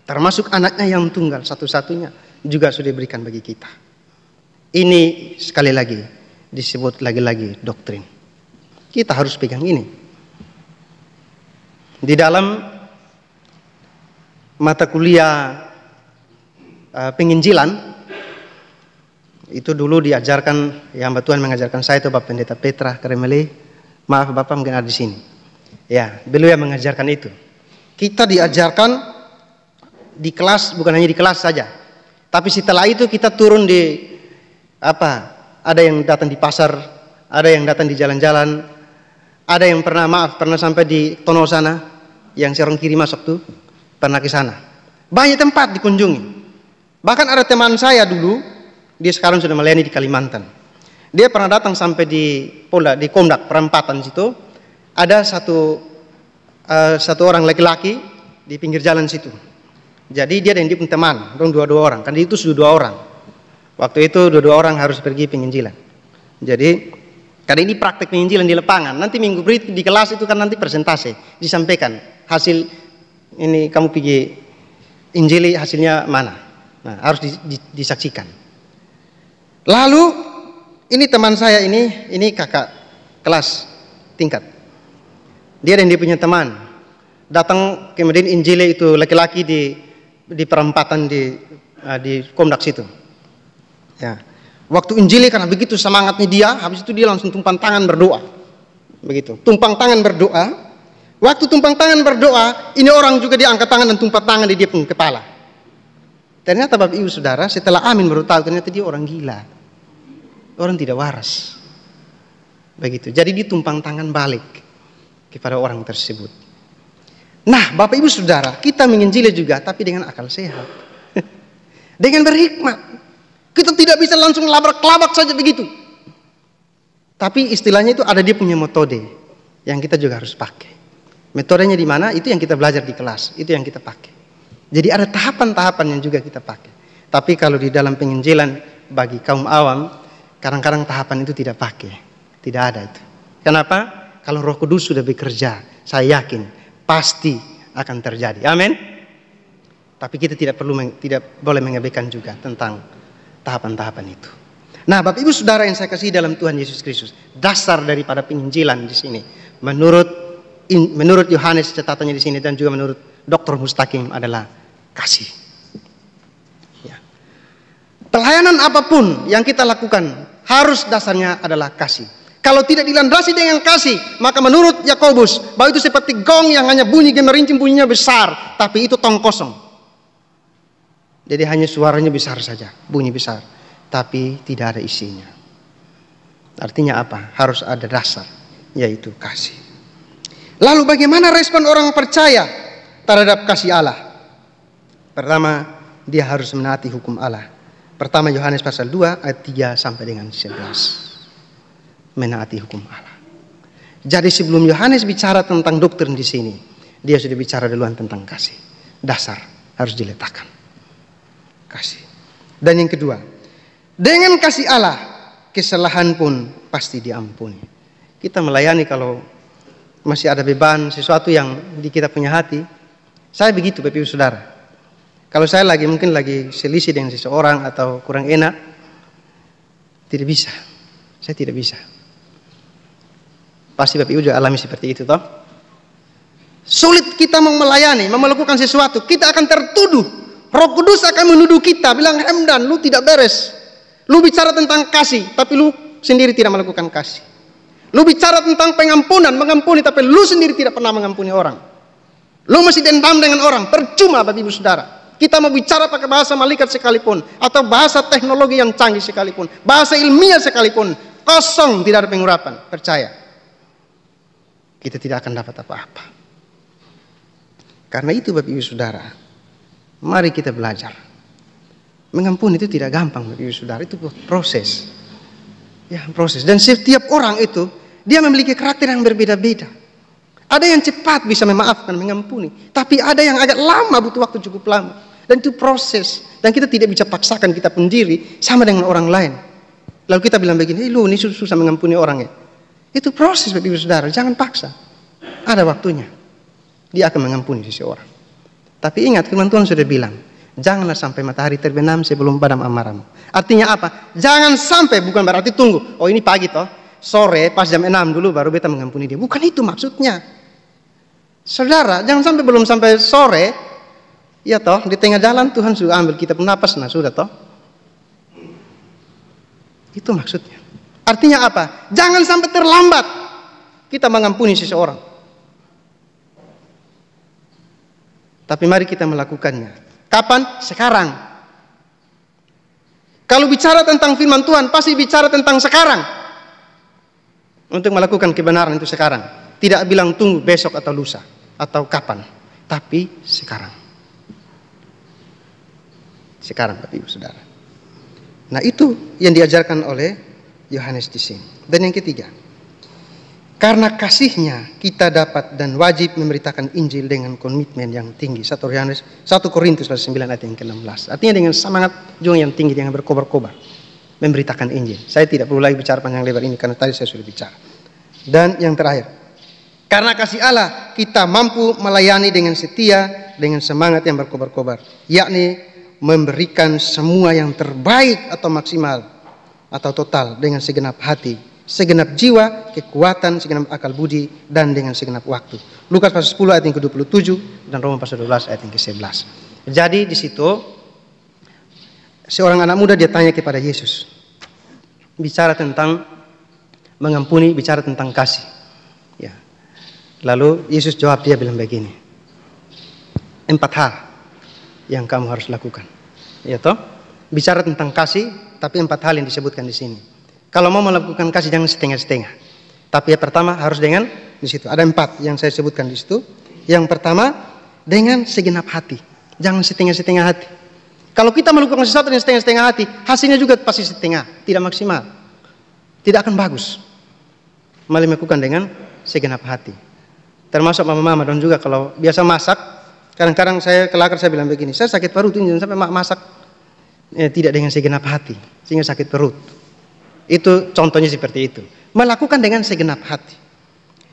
termasuk anaknya yang tunggal satu-satunya juga sudah diberikan bagi kita. Ini sekali lagi disebut lagi-lagi doktrin. Kita harus pegang ini. Di dalam mata kuliah penginjilan, Itu dulu diajarkan, yang Mbak Tuhan mengajarkan saya itu Bapak Pendeta Petra Karemeli. Maaf Bapak mungkin ada di sini. Ya, beliau yang mengajarkan itu. Kita diajarkan di kelas, bukan hanya di kelas saja. Tapi setelah itu kita turun di ada yang datang di pasar, ada yang datang di jalan-jalan, ada yang pernah sampai di Tono sana, yang serong kiri masuk tuh, pernah ke sana. Banyak tempat dikunjungi. Bahkan ada teman saya dulu, dia sekarang sudah melayani di Kalimantan. Dia pernah datang sampai di Kondak perempatan situ, ada satu orang laki-laki di pinggir jalan situ. Jadi dia dan dia pun teman, dua orang. Kan itu sudah 2 orang. Waktu itu 2 orang harus pergi penginjilan. Jadi karena ini praktek penginjilan di lapangan. Nanti minggu berikut di kelas itu kan nanti presentasi, disampaikan hasil ini kamu pergi injili hasilnya mana. Nah, harus disaksikan. Lalu ini teman saya ini kakak kelas tingkat. Dia dan dia punya teman datang kemudian injili itu laki-laki di perempatan di Komdak situ. Ya. Waktu injili karena begitu semangatnya dia, habis itu dia langsung tumpang tangan berdoa. Begitu, tumpang tangan berdoa. Waktu tumpang tangan berdoa, ini orang juga dia angkat tangan dan tumpang tangan di dia pun kepala. Ternyata Bapak Ibu Saudara, setelah amin baru tahu ternyata dia orang gila. Orang tidak waras. Begitu. Jadi dia tumpang tangan balik kepada orang tersebut. Nah, Bapak Ibu Saudara, kita menginjili juga tapi dengan akal sehat. Dengan berhikmat. Kita tidak bisa langsung labrak-labrak saja begitu. Tapi istilahnya itu ada dia punya metode yang kita juga harus pakai. Metodenya di mana? Itu yang kita belajar di kelas, itu yang kita pakai. Jadi ada tahapan-tahapan yang juga kita pakai. Tapi kalau di dalam penginjilan bagi kaum awam, kadang-kadang tahapan itu tidak pakai. Tidak ada itu. Kenapa? Kalau Roh Kudus sudah bekerja, saya yakin pasti akan terjadi. Amin. Tapi kita tidak boleh mengabaikan juga tentang tahapan-tahapan itu. Nah, Bapak Ibu Saudara yang saya kasih dalam Tuhan Yesus Kristus, dasar daripada penginjilan di sini menurut Yohanes catatannya di sini dan juga menurut Dr. Mustaqim adalah kasih. Ya. Pelayanan apapun yang kita lakukan harus dasarnya adalah kasih. Kalau tidak dilandasi dengan kasih, maka menurut Yakobus bahwa itu seperti gong yang hanya bunyi gemerincing, bunyinya besar, tapi itu tong kosong. Jadi hanya suaranya besar saja, bunyi besar, tapi tidak ada isinya. Artinya apa? Harus ada dasar, yaitu kasih. Lalu bagaimana respon orang percaya terhadap kasih Allah? Pertama, dia harus menaati hukum Allah. Pertama Yohanes pasal 2 ayat 3 sampai dengan 11. Menaati hukum Allah. Jadi sebelum Yohanes bicara tentang doktrin di sini, dia sudah bicara duluan tentang kasih. Dasar harus diletakkan. Kasih. Dan yang kedua, dengan kasih Allah, kesalahan pun pasti diampuni. Kita melayani kalau masih ada beban sesuatu yang di kita punya hati. Saya begitu Bapak Ibu Saudara. Kalau saya mungkin lagi selisih dengan seseorang atau kurang enak, tidak bisa. Saya tidak bisa. Pasti Bapak Ibu juga alami seperti itu toh. Sulit kita mau melayani, mau melakukan sesuatu, kita akan tertuduh. Roh Kudus akan menuduh kita, bilang, Hamdan, lu tidak beres. Lu bicara tentang kasih, tapi lu sendiri tidak melakukan kasih. Lu bicara tentang pengampunan, mengampuni, tapi lu sendiri tidak pernah mengampuni orang. Lu masih dendam dengan orang, percuma Bapak Ibu Saudara. Kita mau bicara pakai bahasa malaikat sekalipun, atau bahasa teknologi yang canggih sekalipun, bahasa ilmiah sekalipun, kosong, tidak ada pengurapan. Percaya, kita tidak akan dapat apa-apa. Karena itu Bapak Ibu Saudara, mari kita belajar. Mengampuni itu tidak gampang Bapak Ibu Saudara, itu proses. Ya, proses. Dan setiap orang itu, dia memiliki karakter yang berbeda-beda. Ada yang cepat bisa memaafkan, mengampuni. Tapi ada yang agak lama, butuh waktu cukup lama. Dan itu proses. Dan kita tidak bisa paksakan kita pun diri sama dengan orang lain. Lalu kita bilang begini, lu ini susah mengampuni orang ya. Itu proses Bapak Ibu Saudara, jangan paksa. Ada waktunya. Dia akan mengampuni seseorang. Tapi ingat, firman Tuhan sudah bilang, janganlah sampai matahari terbenam sebelum padam amarahmu. Artinya apa? Jangan sampai, bukan berarti tunggu. Oh ini pagi toh, sore pas jam 6 dulu baru beta mengampuni dia. Bukan itu maksudnya. Saudara, jangan sampai belum sampai sore, ya toh, di tengah jalan Tuhan sudah ambil kita pun napas, nah sudah toh. Itu maksudnya. Artinya apa? Jangan sampai terlambat kita mengampuni seseorang. Tapi mari kita melakukannya. Kapan? Sekarang. Kalau bicara tentang firman Tuhan, pasti bicara tentang sekarang. Untuk melakukan kebenaran itu sekarang. Tidak bilang tunggu besok atau lusa atau kapan, tapi sekarang. Sekarang, Bapak Ibu Saudara. Nah, itu yang diajarkan oleh Yohanes di sini. Dan yang ketiga, karena kasihnya kita dapat dan wajib memberitakan Injil dengan komitmen yang tinggi. 1 Korintus 9 ayat yang ke-16. Artinya dengan semangat juang yang tinggi, dengan berkobar-kobar memberitakan Injil. Saya tidak perlu lagi bicara panjang lebar ini karena tadi saya sudah bicara. Dan yang terakhir, karena kasih Allah kita mampu melayani dengan setia, dengan semangat yang berkobar-kobar, yakni memberikan semua yang terbaik atau maksimal atau total dengan segenap hati, segenap jiwa, kekuatan, segenap akal budi, dan dengan segenap waktu. Lukas pasal 10 ayat yang ke-27 dan Roma pasal 12 ayat yang ke-11. Jadi di situ seorang anak muda dia tanya kepada Yesus, bicara tentang mengampuni, bicara tentang kasih. Ya. Lalu Yesus jawab, dia bilang begini, 4 hal yang kamu harus lakukan. Ya toh? Bicara tentang kasih, tapi 4 hal yang disebutkan di sini. Kalau mau melakukan kasih jangan setengah-setengah. Tapi yang pertama harus dengan di situ. Ada 4 yang saya sebutkan di situ. Yang pertama dengan segenap hati. Jangan setengah-setengah hati. Kalau kita melakukan sesuatu dengan setengah-setengah hati, hasilnya juga pasti setengah, tidak maksimal. Tidak akan bagus. Malah melakukan dengan segenap hati. Termasuk mama-mama dan juga kalau biasa masak, kadang-kadang saya kelakar saya bilang begini, saya sakit perut ini sampai masak tidak dengan segenap hati sehingga sakit perut. Itu contohnya seperti itu. Melakukan dengan segenap hati.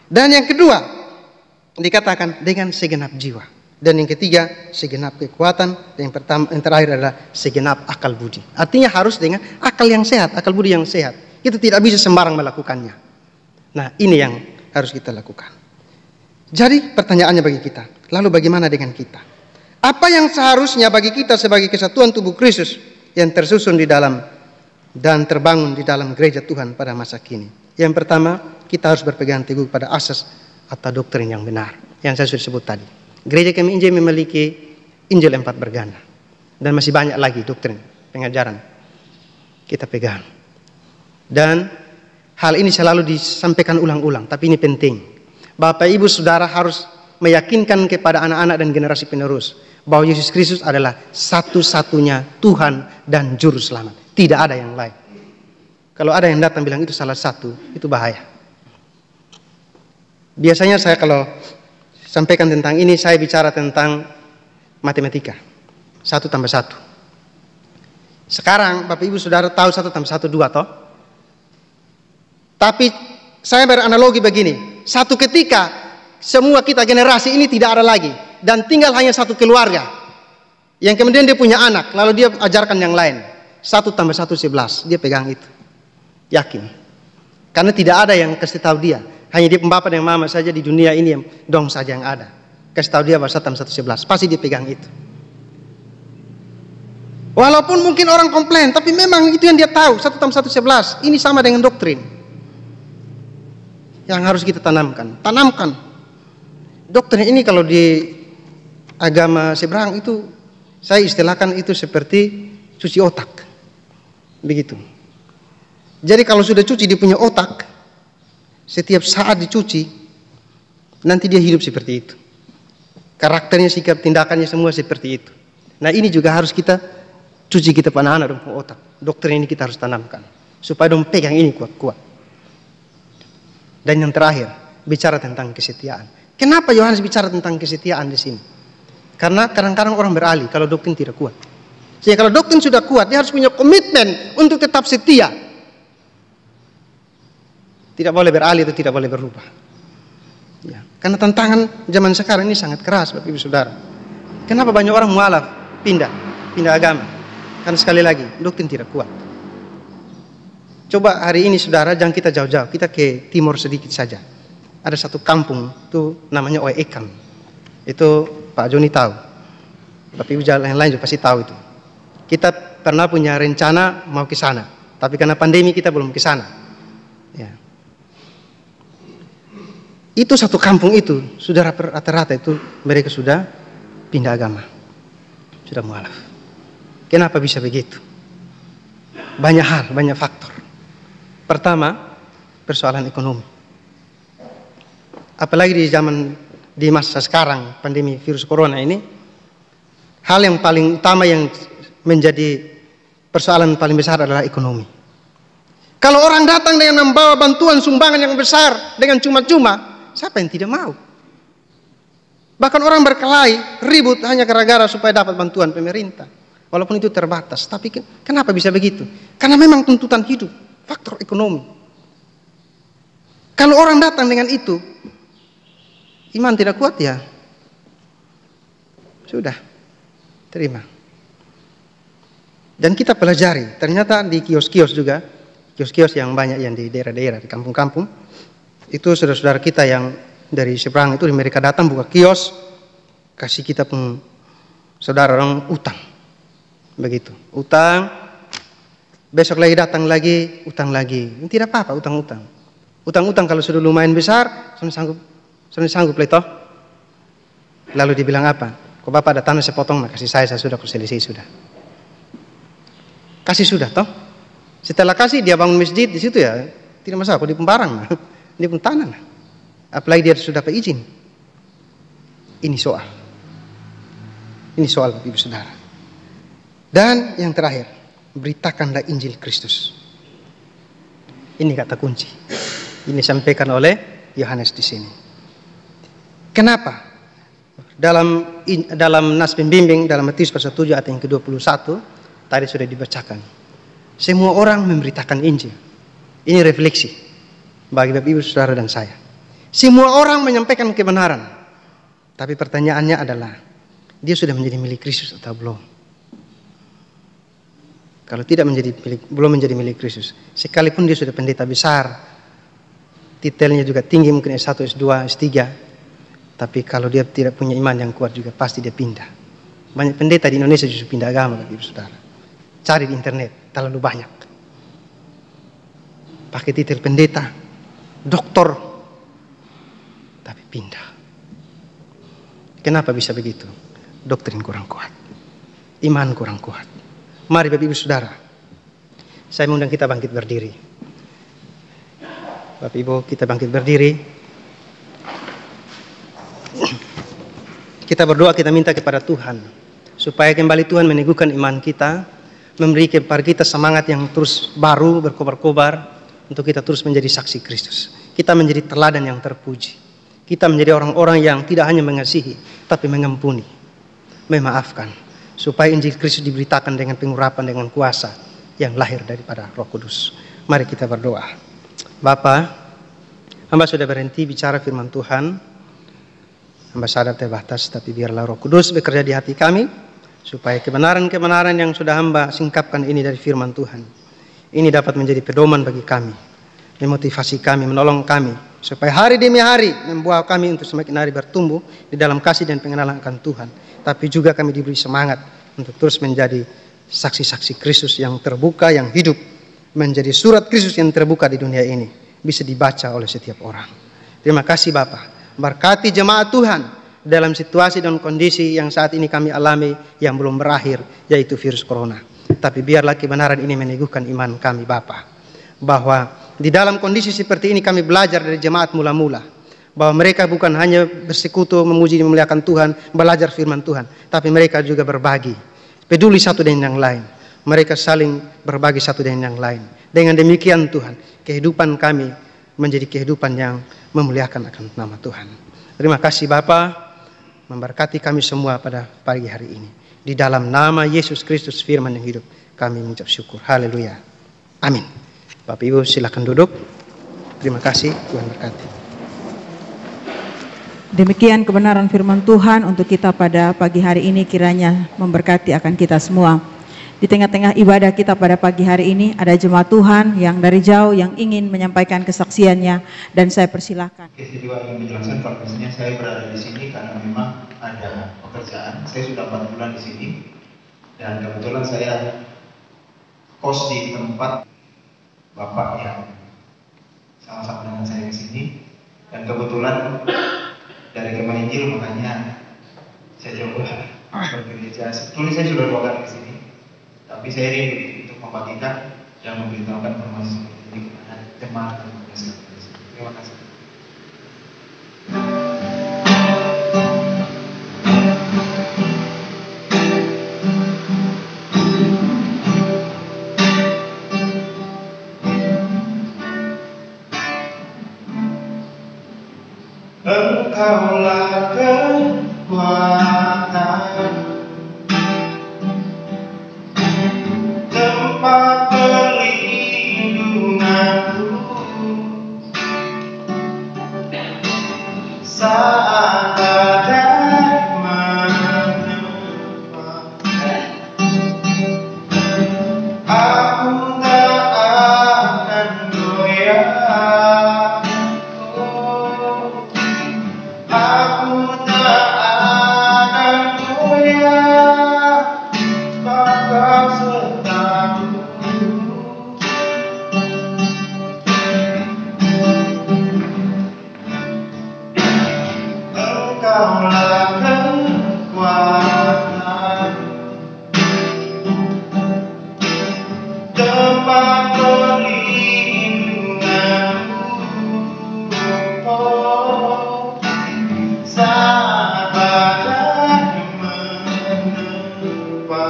Dan yang kedua dikatakan dengan segenap jiwa. Dan yang ketiga segenap kekuatan. Dan yang terakhir adalah segenap akal budi. Artinya harus dengan akal yang sehat, akal budi yang sehat. Itu tidak bisa sembarang melakukannya. Nah, ini yang harus kita lakukan. Jadi pertanyaannya bagi kita, lalu bagaimana dengan kita? Apa yang seharusnya bagi kita sebagai kesatuan tubuh Kristus yang tersusun di dalam dan terbangun di dalam gereja Tuhan pada masa kini? Yang pertama, kita harus berpegang teguh pada asas atau doktrin yang benar yang saya sudah sebut tadi. Gereja kami Injil memiliki Injil 4 berganda dan masih banyak lagi doktrin pengajaran kita pegang. Dan hal ini selalu disampaikan ulang-ulang, tapi ini penting. Bapak Ibu Saudara harus meyakinkan kepada anak-anak dan generasi penerus bahwa Yesus Kristus adalah satu-satunya Tuhan dan Juru Selamat. Tidak ada yang lain. Kalau ada yang datang bilang itu salah satu, itu bahaya. Biasanya saya kalau sampaikan tentang ini, saya bicara tentang matematika. 1 tambah 1. Sekarang Bapak Ibu Saudara tahu 1 tambah 1 2 toh? Tapi saya beranalogi begini, satu ketika semua kita generasi ini tidak ada lagi dan tinggal hanya satu keluarga yang kemudian dia punya anak, lalu dia ajarkan yang lain. 1 tambah 1 11, dia pegang itu, yakin, karena tidak ada yang kasih tahu dia, hanya dia pembapa dan mama saja di dunia ini yang dong saja yang ada kasih tahu dia bahwa 1 tambah 1 11, pasti dia pegang itu. Walaupun mungkin orang komplain, tapi memang itu yang dia tahu, 1 tambah 1 11, ini sama dengan doktrin yang harus kita tanamkan. Doktrin ini kalau di agama seberang itu saya istilahkan itu seperti cuci otak. Begitu. Jadi kalau sudah cuci dia punya otak, setiap saat dicuci nanti dia hidup seperti itu. Karakternya, sikap, tindakannya semua seperti itu. Nah, ini juga harus kita cuci kita pada anak-anak dan otak. Doktrin ini kita harus tanamkan supaya dong pegang ini kuat-kuat. Dan yang terakhir, bicara tentang kesetiaan. Kenapa Yohanes bicara tentang kesetiaan di sini? Karena kadang-kadang orang beralih kalau doktrin tidak kuat. Jadi kalau doktrin sudah kuat, dia harus punya komitmen untuk tetap setia. Tidak boleh beralih atau tidak boleh berubah. Ya, karena tantangan zaman sekarang ini sangat keras, Bapak Ibu Saudara. Kenapa banyak orang mualaf pindah agama? Karena sekali lagi, doktrin tidak kuat. Coba hari ini saudara, jangan kita jauh-jauh, kita ke timur sedikit saja. Ada satu kampung, itu namanya Oeekam. Itu Pak Joni tahu. Bapak Ibu yang lain juga pasti tahu itu. Kita pernah punya rencana mau ke sana. Tapi karena pandemi kita belum ke sana. Ya. Itu satu kampung itu, sudah rata-rata itu mereka sudah pindah agama. Sudah mualaf. Kenapa bisa begitu? Banyak hal, banyak faktor. Pertama, persoalan ekonomi. Apalagi di masa sekarang, pandemi virus corona ini, hal yang paling utama yang menjadi persoalan paling besar adalah ekonomi. Kalau orang datang dengan membawa bantuan sumbangan yang besar dengan cuma-cuma, siapa yang tidak mau? Bahkan orang berkelahi, ribut hanya gara-gara supaya dapat bantuan pemerintah. Walaupun itu terbatas. Tapi kenapa bisa begitu? Karena memang tuntutan hidup, faktor ekonomi. Kalau orang datang dengan itu, iman tidak kuat ya, sudah, terima. Dan kita pelajari, ternyata di kios-kios juga, kios-kios yang banyak yang di daerah-daerah, di kampung-kampung, itu saudara-saudara kita yang dari seberang itu mereka datang buka kios, kasih kita pun saudara orang utang, begitu, utang, besok lagi datang lagi, utang lagi, tidak apa-apa utang-utang, utang-utang kalau sudah lumayan besar, sudah sanggup toh. Lalu dibilang apa? Kok bapak ada tanah sepotong, kasih saya sudah selesai sudah. Kasih sudah toh. Setelah kasih dia bangun masjid di situ ya, tidak masalah. Kok di pembarang, dia pun tanah. Apalagi dia sudah dapat izin. Ini soal. Ini soal ibu saudara. Dan yang terakhir, beritakanlah Injil Kristus. Ini kata kunci. Ini disampaikan oleh Yohanes di sini. Kenapa? Dalam nas pembimbing dalam Matius pasal 7 ayat yang ke-21 tadi sudah dibacakan. Semua orang memberitakan Injil. Ini refleksi bagi Bapak Ibu Saudara dan saya. Semua orang menyampaikan kebenaran. Tapi pertanyaannya adalah, dia sudah menjadi milik Kristus atau belum? Kalau belum menjadi milik Kristus, sekalipun dia sudah pendeta besar, titelnya juga tinggi, mungkin S1, S2, S3, tapi kalau dia tidak punya iman yang kuat juga pasti dia pindah. Banyak pendeta di Indonesia justru pindah agama, Bapak Ibu Saudara. Cari di internet, terlalu banyak. Pakai titel pendeta, doktor, tapi pindah. Kenapa bisa begitu? Doktrin kurang kuat, iman kurang kuat. Mari Bapak Ibu Saudara, saya mengundang kita bangkit berdiri. Bapak Ibu, kita bangkit berdiri. Kita berdoa, kita minta kepada Tuhan supaya kembali Tuhan meneguhkan iman kita, memberi kepada kita semangat yang terus baru, berkobar-kobar, untuk kita terus menjadi saksi Kristus. Kita menjadi teladan yang terpuji. Kita menjadi orang-orang yang tidak hanya mengasihi, tapi mengampuni, memaafkan, supaya Injil Kristus diberitakan dengan pengurapan, dengan kuasa yang lahir daripada Roh Kudus. Mari kita berdoa. Bapa, hamba sudah berhenti bicara firman Tuhan. Hamba sadar terbatas, tapi biarlah Roh Kudus bekerja di hati kami, supaya kebenaran-kebenaran yang sudah hamba singkapkan ini dari firman Tuhan, ini dapat menjadi pedoman bagi kami, memotivasi kami, menolong kami, supaya hari demi hari membawa kami untuk semakin hari bertumbuh di dalam kasih dan pengenalan akan Tuhan. Tapi juga kami diberi semangat untuk terus menjadi saksi-saksi Kristus yang terbuka, yang hidup, menjadi surat Kristus yang terbuka di dunia ini, bisa dibaca oleh setiap orang. Terima kasih Bapa. Berkati jemaat Tuhan dalam situasi dan kondisi yang saat ini kami alami yang belum berakhir, yaitu virus corona. Tapi biarlah kebenaran ini meneguhkan iman kami Bapa, bahwa di dalam kondisi seperti ini kami belajar dari jemaat mula-mula, bahwa mereka bukan hanya bersekutu, memuji dan memuliakan Tuhan, belajar firman Tuhan, tapi mereka juga berbagi, peduli satu dengan yang lain. Mereka saling berbagi satu dengan yang lain. Dengan demikian Tuhan, kehidupan kami menjadi kehidupan yang memuliakan akan nama Tuhan. Terima kasih Bapa, memberkati kami semua pada pagi hari ini. Di dalam nama Yesus Kristus firman yang hidup, kami mengucap syukur. Haleluya. Amin. Bapak Ibu silakan duduk. Terima kasih, Tuhan berkati. Demikian kebenaran firman Tuhan untuk kita pada pagi hari ini, kiranya memberkati akan kita semua. Di tengah-tengah ibadah kita pada pagi hari ini ada jemaat Tuhan yang dari jauh yang ingin menyampaikan kesaksiannya, dan saya persilahkan. Saya juga ingin menjelaskan kalau misalnya saya berada di sini karena memang ada pekerjaan. Saya sudah 4 bulan di sini dan kebetulan saya kos di tempat Bapak yang sama-sama dengan saya di sini, dan kebetulan dari Kemah Injil, makanya saya coba bergereja. Sebetulnya saya sudah 2 kali di sini, tapi saya rindu untuk membagikan dan memberitahukan informasi seperti ini kepada jemaat dan pemirsa. Terima kasih. Engkaulah kekuatan, tempat perlindunganku saat badai menerpa. Aku tak akan goyah. Aku tak akan goyah, sebab Kau sertaku. Engkaulah kekuatan, tempat perlindunganku saat badai menerpa.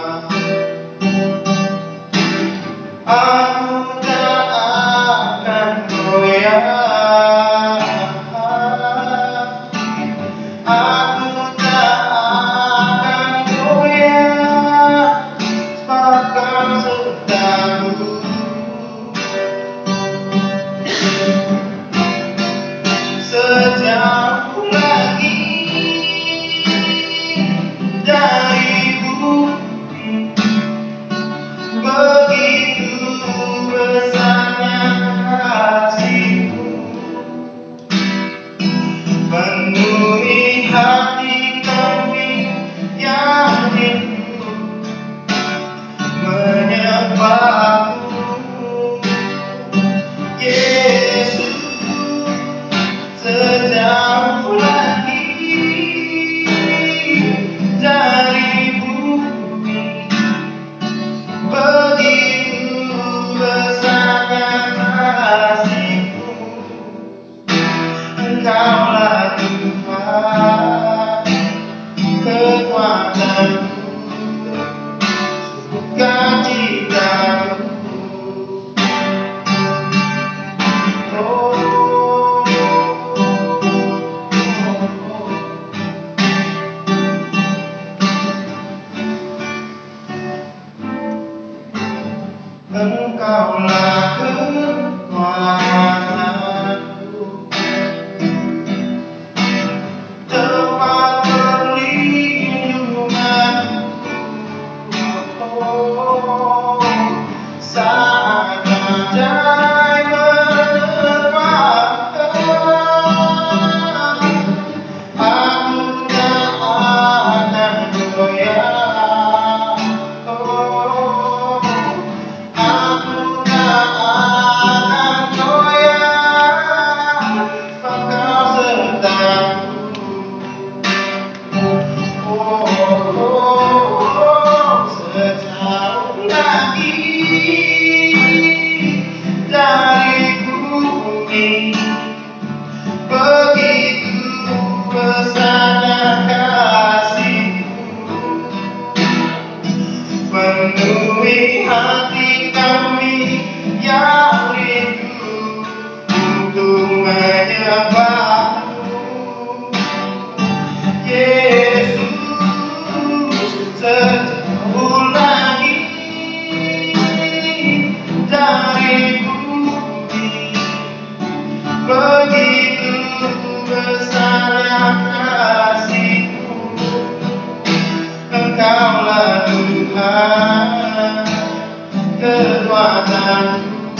Aku tak akan goyah. Aku tak akan goyah, sebab Kau sertaku. Sejauh lagi dari bumi, begitu besarnya kasih-Mu, penuhi hati kami yang rindu menyembah-Mu, Yesus. Sejauh lagi dari bumi, begitu besarnya kasih-Mu. Engkaulah Tuhan, kekuatanku, sukacitaku. Engkaulah kekuatanku, tempat perlindunganku saat badai menerpa. Aku tak akan goyah. Aku tak akan goyah, sebab Kau sertaku. Sejauh lagi dari bumi, begitu besarnya kasih-Mu, penuhi hati kami yang rindu untuk menyembah-Mu, Yesus. Sejauh lagi dari bumi, begitu besarnya kasih-Mu. Engkaulah Tuhan, kekuatanku,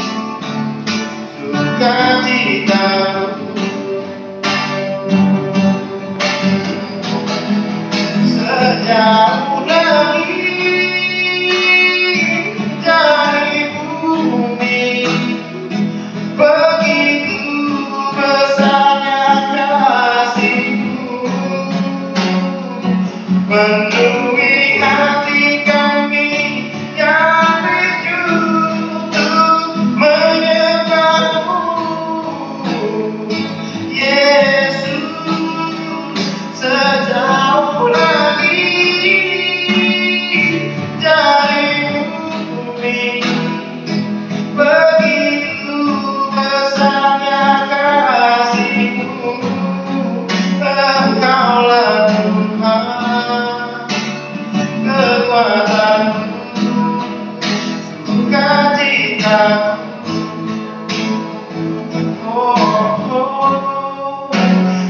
sukacitaku. Sejauh lagi dari bumi,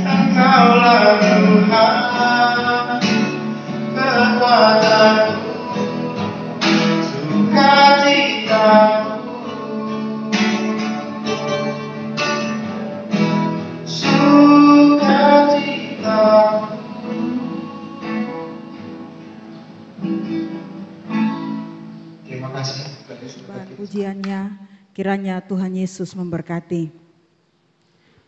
Engkaulah Tuhan, kekuatanku, sukacitaku, sukacitaku. Terima kasih. Bahan pujiannya, kiranya Tuhan Yesus memberkati.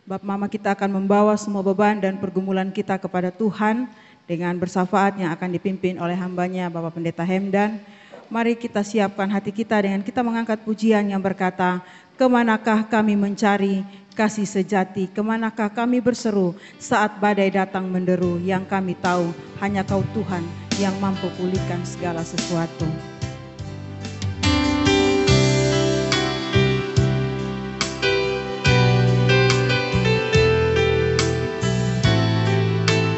Bapa Mama, kita akan membawa semua beban dan pergumulan kita kepada Tuhan dengan bersafaat yang akan dipimpin oleh hambanya Bapak Pendeta Hemdan. Mari kita siapkan hati kita dengan kita mengangkat pujian yang berkata, kemanakah kami mencari kasih sejati, kemanakah kami berseru saat badai datang menderu, yang kami tahu hanya Kau Tuhan yang mampu pulihkan segala sesuatu.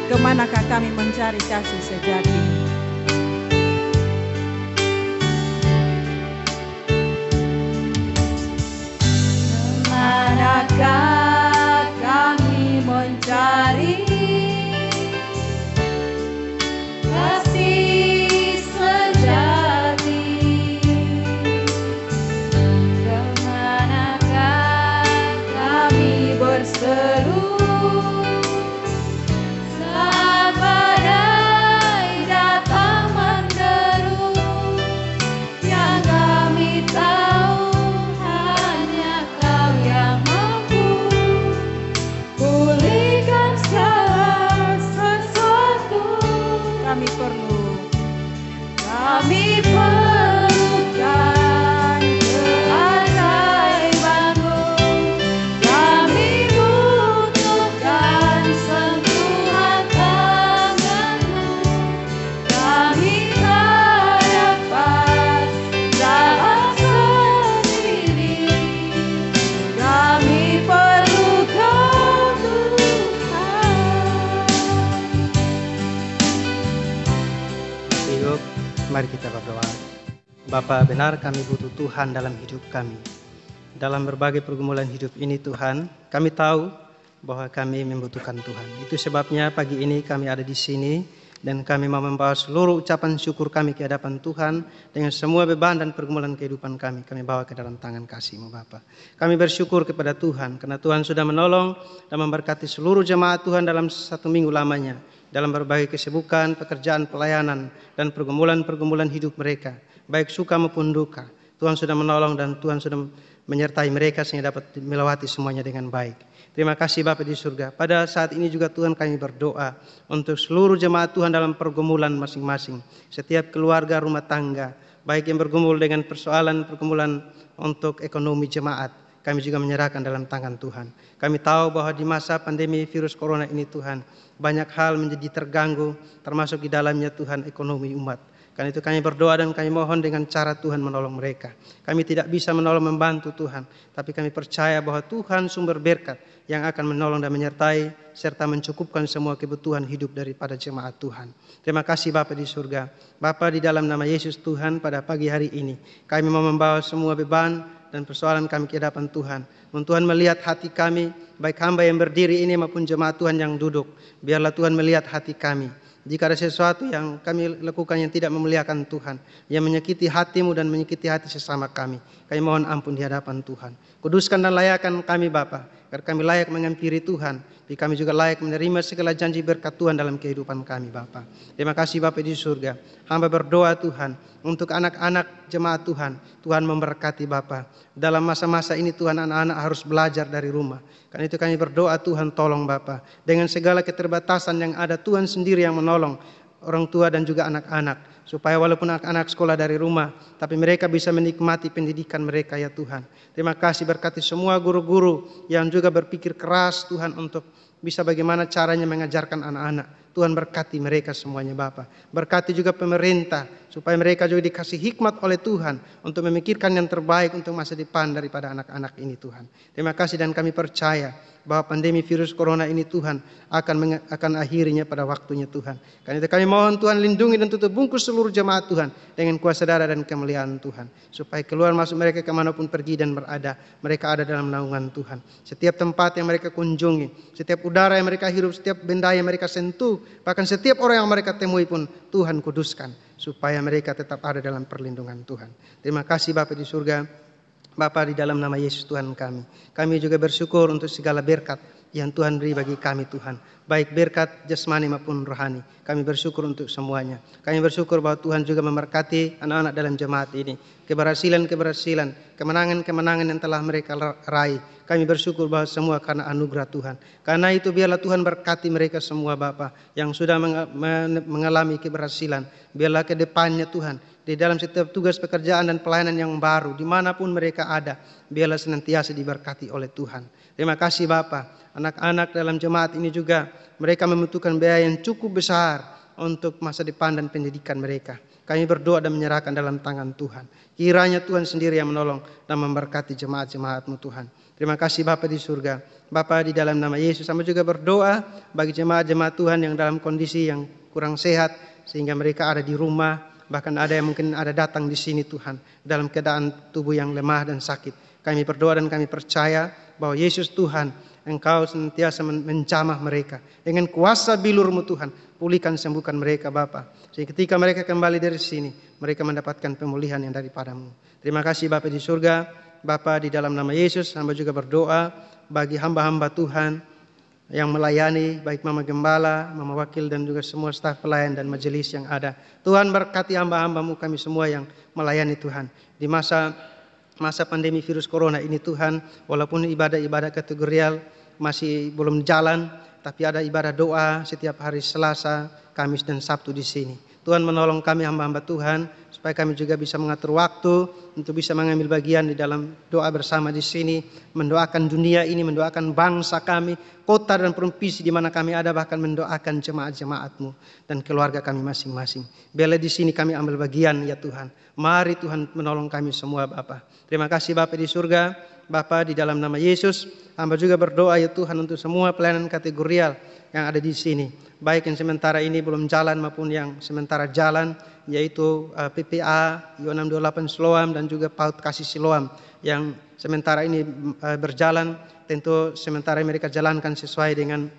Kemanakah kami mencari kasih sejati? Kemanakah kami mencari kasih sejati? Kemanakah kami berseru kami perlukan keajaiban-Mu, kami butuhkan sentuhan tangan-Mu, kami tak dapat jalan sendiri, kami perlukan Tuhan. Yuk, mari kita berdoa. Bapa, benar kami butuh Tuhan dalam hidup kami. Dalam berbagai pergumulan hidup ini Tuhan, kami tahu bahwa kami membutuhkan Tuhan. Itu sebabnya pagi ini kami ada di sini dan kami mau membawa seluruh ucapan syukur kami ke hadapan Tuhan dengan semua beban dan pergumulan kehidupan kami. Kami bawa ke dalam tangan kasih-Mu Bapa. Kami bersyukur kepada Tuhan karena Tuhan sudah menolong dan memberkati seluruh jemaat Tuhan dalam 1 minggu lamanya, dalam berbagai kesibukan, pekerjaan, pelayanan, dan pergumulan-pergumulan hidup mereka, baik suka maupun duka. Tuhan sudah menolong dan Tuhan sudah menyertai mereka sehingga dapat melewati semuanya dengan baik. Terima kasih Bapa di surga. Pada saat ini juga Tuhan kami berdoa untuk seluruh jemaat Tuhan dalam pergumulan masing-masing. Setiap keluarga, rumah tangga, baik yang bergumul dengan pergumulan untuk ekonomi jemaat, kami juga menyerahkan dalam tangan Tuhan. Kami tahu bahwa di masa pandemi virus corona ini Tuhan, banyak hal menjadi terganggu, termasuk di dalamnya Tuhan ekonomi umat. Karena itu kami berdoa dan kami mohon dengan cara Tuhan menolong mereka. Kami tidak bisa menolong membantu Tuhan, tapi kami percaya bahwa Tuhan sumber berkat yang akan menolong dan menyertai serta mencukupkan semua kebutuhan hidup daripada jemaat Tuhan. Terima kasih Bapa di surga. Bapa, di dalam nama Yesus Tuhan, pada pagi hari ini kami mau membawa semua beban dan persoalan kami ke hadapan Tuhan. Tuhan melihat hati kami, baik hamba yang berdiri ini maupun jemaat Tuhan yang duduk. Biarlah Tuhan melihat hati kami. Jika ada sesuatu yang kami lakukan yang tidak memuliakan Tuhan, yang menyakiti hati-Mu dan menyakiti hati sesama kami mohon ampun di hadapan Tuhan. Kuduskan dan layakkan kami Bapa, agar kami layak menghampiri Tuhan, tapi kami juga layak menerima segala janji berkat Tuhan dalam kehidupan kami Bapa. Terima kasih Bapa di surga. Hamba berdoa Tuhan untuk anak-anak jemaat Tuhan. Tuhan memberkati Bapa. Dalam masa-masa ini Tuhan, anak-anak harus belajar dari rumah. Karena itu kami berdoa Tuhan, tolong Bapa. Dengan segala keterbatasan yang ada, Tuhan sendiri yang menolong orang tua dan juga anak-anak. Supaya walaupun anak-anak sekolah dari rumah, tapi mereka bisa menikmati pendidikan mereka ya Tuhan. Terima kasih, berkati semua guru-guru yang juga berpikir keras Tuhan untuk bisa bagaimana caranya mengajarkan anak-anak. Tuhan berkati mereka semuanya Bapa. Berkati juga pemerintah supaya mereka juga dikasih hikmat oleh Tuhan untuk memikirkan yang terbaik untuk masa depan daripada anak-anak ini Tuhan. Terima kasih dan kami percaya bahwa pandemi virus corona ini Tuhan akan akhirinya pada waktunya Tuhan. Karena itu kami mohon Tuhan lindungi dan tutup bungkus semua seluruh jemaat Tuhan dengan kuasa darah dan kemuliaan Tuhan. Supaya keluar masuk mereka kemanapun pergi dan berada, mereka ada dalam naungan Tuhan. Setiap tempat yang mereka kunjungi, setiap udara yang mereka hirup, setiap benda yang mereka sentuh, bahkan setiap orang yang mereka temui pun Tuhan kuduskan. Supaya mereka tetap ada dalam perlindungan Tuhan. Terima kasih Bapa di surga, Bapa di dalam nama Yesus Tuhan kami. Kami juga bersyukur untuk segala berkat yang Tuhan beri bagi kami Tuhan. Baik berkat jasmani maupun rohani. Kami bersyukur untuk semuanya. Kami bersyukur bahwa Tuhan juga memberkati anak-anak dalam jemaat ini. Keberhasilan-keberhasilan, kemenangan-kemenangan yang telah mereka raih. Kami bersyukur bahwa semua karena anugerah Tuhan. Karena itu biarlah Tuhan berkati mereka semua Bapa yang sudah mengalami keberhasilan. Biarlah ke depannya Tuhan, di dalam setiap tugas pekerjaan dan pelayanan yang baru, dimanapun mereka ada, biarlah senantiasa diberkati oleh Tuhan. Terima kasih Bapa. Anak-anak dalam jemaat ini juga, mereka membutuhkan biaya yang cukup besar untuk masa depan dan pendidikan mereka. Kami berdoa dan menyerahkan dalam tangan Tuhan. Kiranya Tuhan sendiri yang menolong dan memberkati jemaat-jemaat-Mu Tuhan. Terima kasih Bapa di surga. Bapa di dalam nama Yesus, kami juga berdoa bagi jemaat-jemaat Tuhan yang dalam kondisi yang kurang sehat, sehingga mereka ada di rumah, bahkan ada yang mungkin ada datang di sini Tuhan, dalam keadaan tubuh yang lemah dan sakit. Kami berdoa dan kami percaya bahwa Yesus Tuhan, Engkau senantiasa menjamah mereka. Dengan kuasa bilur-Mu Tuhan, pulihkan sembuhkan mereka Bapa. Sehingga ketika mereka kembali dari sini, mereka mendapatkan pemulihan yang daripada-Mu. Terima kasih Bapa di surga. Bapa di dalam nama Yesus, hamba juga berdoa bagi hamba-hamba Tuhan yang melayani, baik Mama Gembala, Mama Wakil dan juga semua staf pelayan dan majelis yang ada. Tuhan berkati hamba-hamba-Mu kami semua yang melayani Tuhan. Di masa pandemi virus corona ini Tuhan, walaupun ibadah-ibadah kategorial masih belum jalan, tapi ada ibadah doa setiap hari Selasa, Kamis dan Sabtu di sini. Tuhan menolong kami hamba-hamba Tuhan supaya kami juga bisa mengatur waktu untuk bisa mengambil bagian di dalam doa bersama di sini, mendoakan dunia ini, mendoakan bangsa kami, kota dan provinsi di mana kami ada, bahkan mendoakan jemaat-jemaat-Mu dan keluarga kami masing-masing. Biarlah di sini kami ambil bagian ya Tuhan. Mari Tuhan menolong kami semua Bapa. Terima kasih Bapa di surga. Bapa di dalam nama Yesus, hamba juga berdoa ya Tuhan untuk semua pelayanan kategorial yang ada di sini, baik yang sementara ini belum jalan maupun yang sementara jalan, yaitu PPA Yo628 Siloam dan juga PAUD Kasih Siloam yang sementara ini berjalan. Tentu sementara mereka jalankan sesuai dengan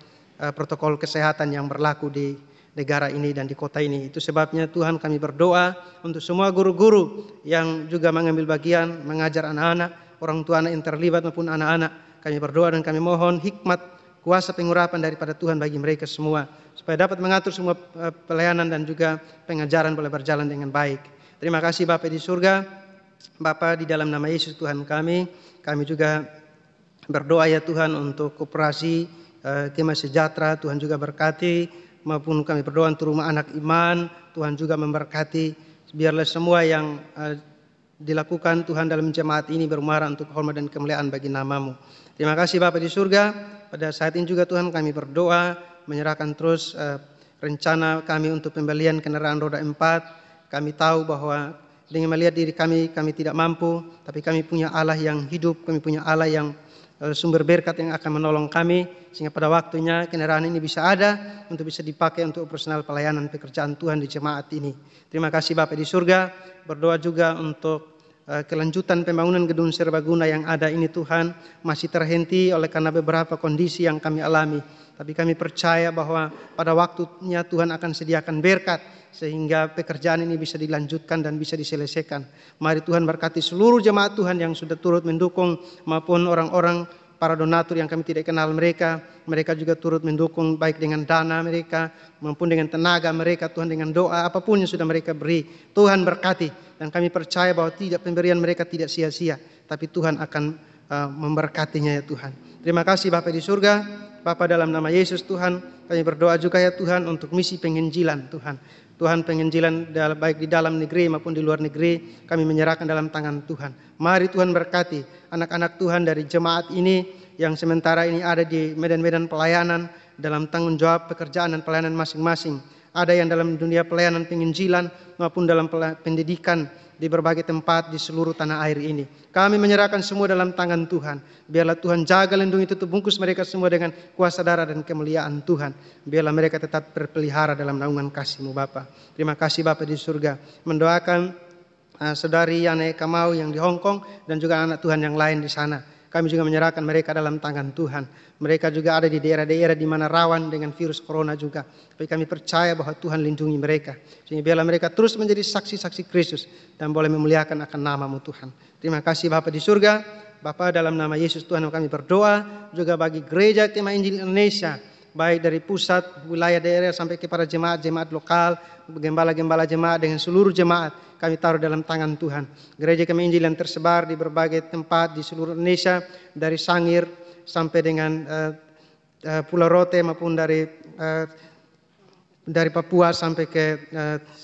protokol kesehatan yang berlaku di negara ini dan di kota ini. Itu sebabnya Tuhan kami berdoa untuk semua guru-guru yang juga mengambil bagian mengajar anak-anak, orang tua anak yang terlibat maupun anak-anak. Kami berdoa dan kami mohon hikmat, kuasa pengurapan daripada Tuhan bagi mereka semua, supaya dapat mengatur semua pelayanan dan juga pengajaran boleh berjalan dengan baik. Terima kasih Bapa di surga. Bapa di dalam nama Yesus Tuhan kami juga berdoa ya Tuhan untuk koperasi Kemah Sejahtera, Tuhan juga berkati, maupun kami berdoa untuk rumah anak iman, Tuhan juga memberkati. Biarlah semua yang dilakukan Tuhan dalam jemaat ini bermuara untuk hormat dan kemuliaan bagi nama-Mu. Terima kasih Bapa di surga. Pada saat ini juga Tuhan kami berdoa menyerahkan terus rencana kami untuk pembelian kendaraan roda 4. Kami tahu bahwa dengan melihat diri kami tidak mampu, tapi kami punya Allah yang hidup, kami punya Allah yang sumber berkat yang akan menolong kami, sehingga pada waktunya kendaraan ini bisa ada untuk bisa dipakai untuk operasional pelayanan pekerjaan Tuhan di jemaat ini. Terima kasih Bapa di surga. Berdoa juga untuk kelanjutan pembangunan gedung serbaguna yang ada ini Tuhan masih terhenti oleh karena beberapa kondisi yang kami alami. Tapi kami percaya bahwa pada waktunya Tuhan akan sediakan berkat sehingga pekerjaan ini bisa dilanjutkan dan bisa diselesaikan. Mari Tuhan berkati seluruh jemaat Tuhan yang sudah turut mendukung maupun orang-orang para donatur yang kami tidak kenal mereka juga turut mendukung baik dengan dana mereka maupun dengan tenaga mereka Tuhan, dengan doa apapun yang sudah mereka beri. Tuhan berkati dan kami percaya bahwa pemberian mereka tidak sia-sia, tapi Tuhan akan memberkatinya ya Tuhan. Terima kasih Bapa di surga. Bapa dalam nama Yesus Tuhan, kami berdoa juga ya Tuhan untuk misi penginjilan Tuhan. Tuhan penginjilan baik di dalam negeri maupun di luar negeri kami menyerahkan dalam tangan Tuhan. Mari Tuhan berkati anak-anak Tuhan dari jemaat ini yang sementara ini ada di medan-medan pelayanan dalam tanggung jawab pekerjaan dan pelayanan masing-masing. ada yang dalam dunia pelayanan penginjilan maupun dalam pendidikan di berbagai tempat di seluruh tanah air ini. Kami menyerahkan semua dalam tangan Tuhan. Biarlah Tuhan jaga, lindungi, tutup bungkus mereka semua dengan kuasa darah dan kemuliaan Tuhan. Biarlah mereka tetap terpelihara dalam naungan kasih-Mu Bapa. Terima kasih Bapa di surga. Mendoakan saudari Yane Kamau yang di Hong Kong dan juga anak Tuhan yang lain di sana. Kami juga menyerahkan mereka dalam tangan Tuhan. Mereka juga ada di daerah-daerah di mana rawan dengan virus corona juga. Tapi kami percaya bahwa Tuhan lindungi mereka. Sehingga biarlah mereka terus menjadi saksi-saksi Kristus dan boleh memuliakan akan nama-Mu Tuhan. Terima kasih Bapa di surga. Bapa, dalam nama Yesus Tuhan kami berdoa juga bagi gereja Kemah Injil Indonesia, baik dari pusat, wilayah daerah sampai kepada jemaat-jemaat lokal, gembala-gembala jemaat dengan seluruh jemaat kami taruh dalam tangan Tuhan. Gereja Kemah Injil yang tersebar di berbagai tempat di seluruh Indonesia, dari Sangir sampai dengan Pulau Rote maupun dari Papua sampai ke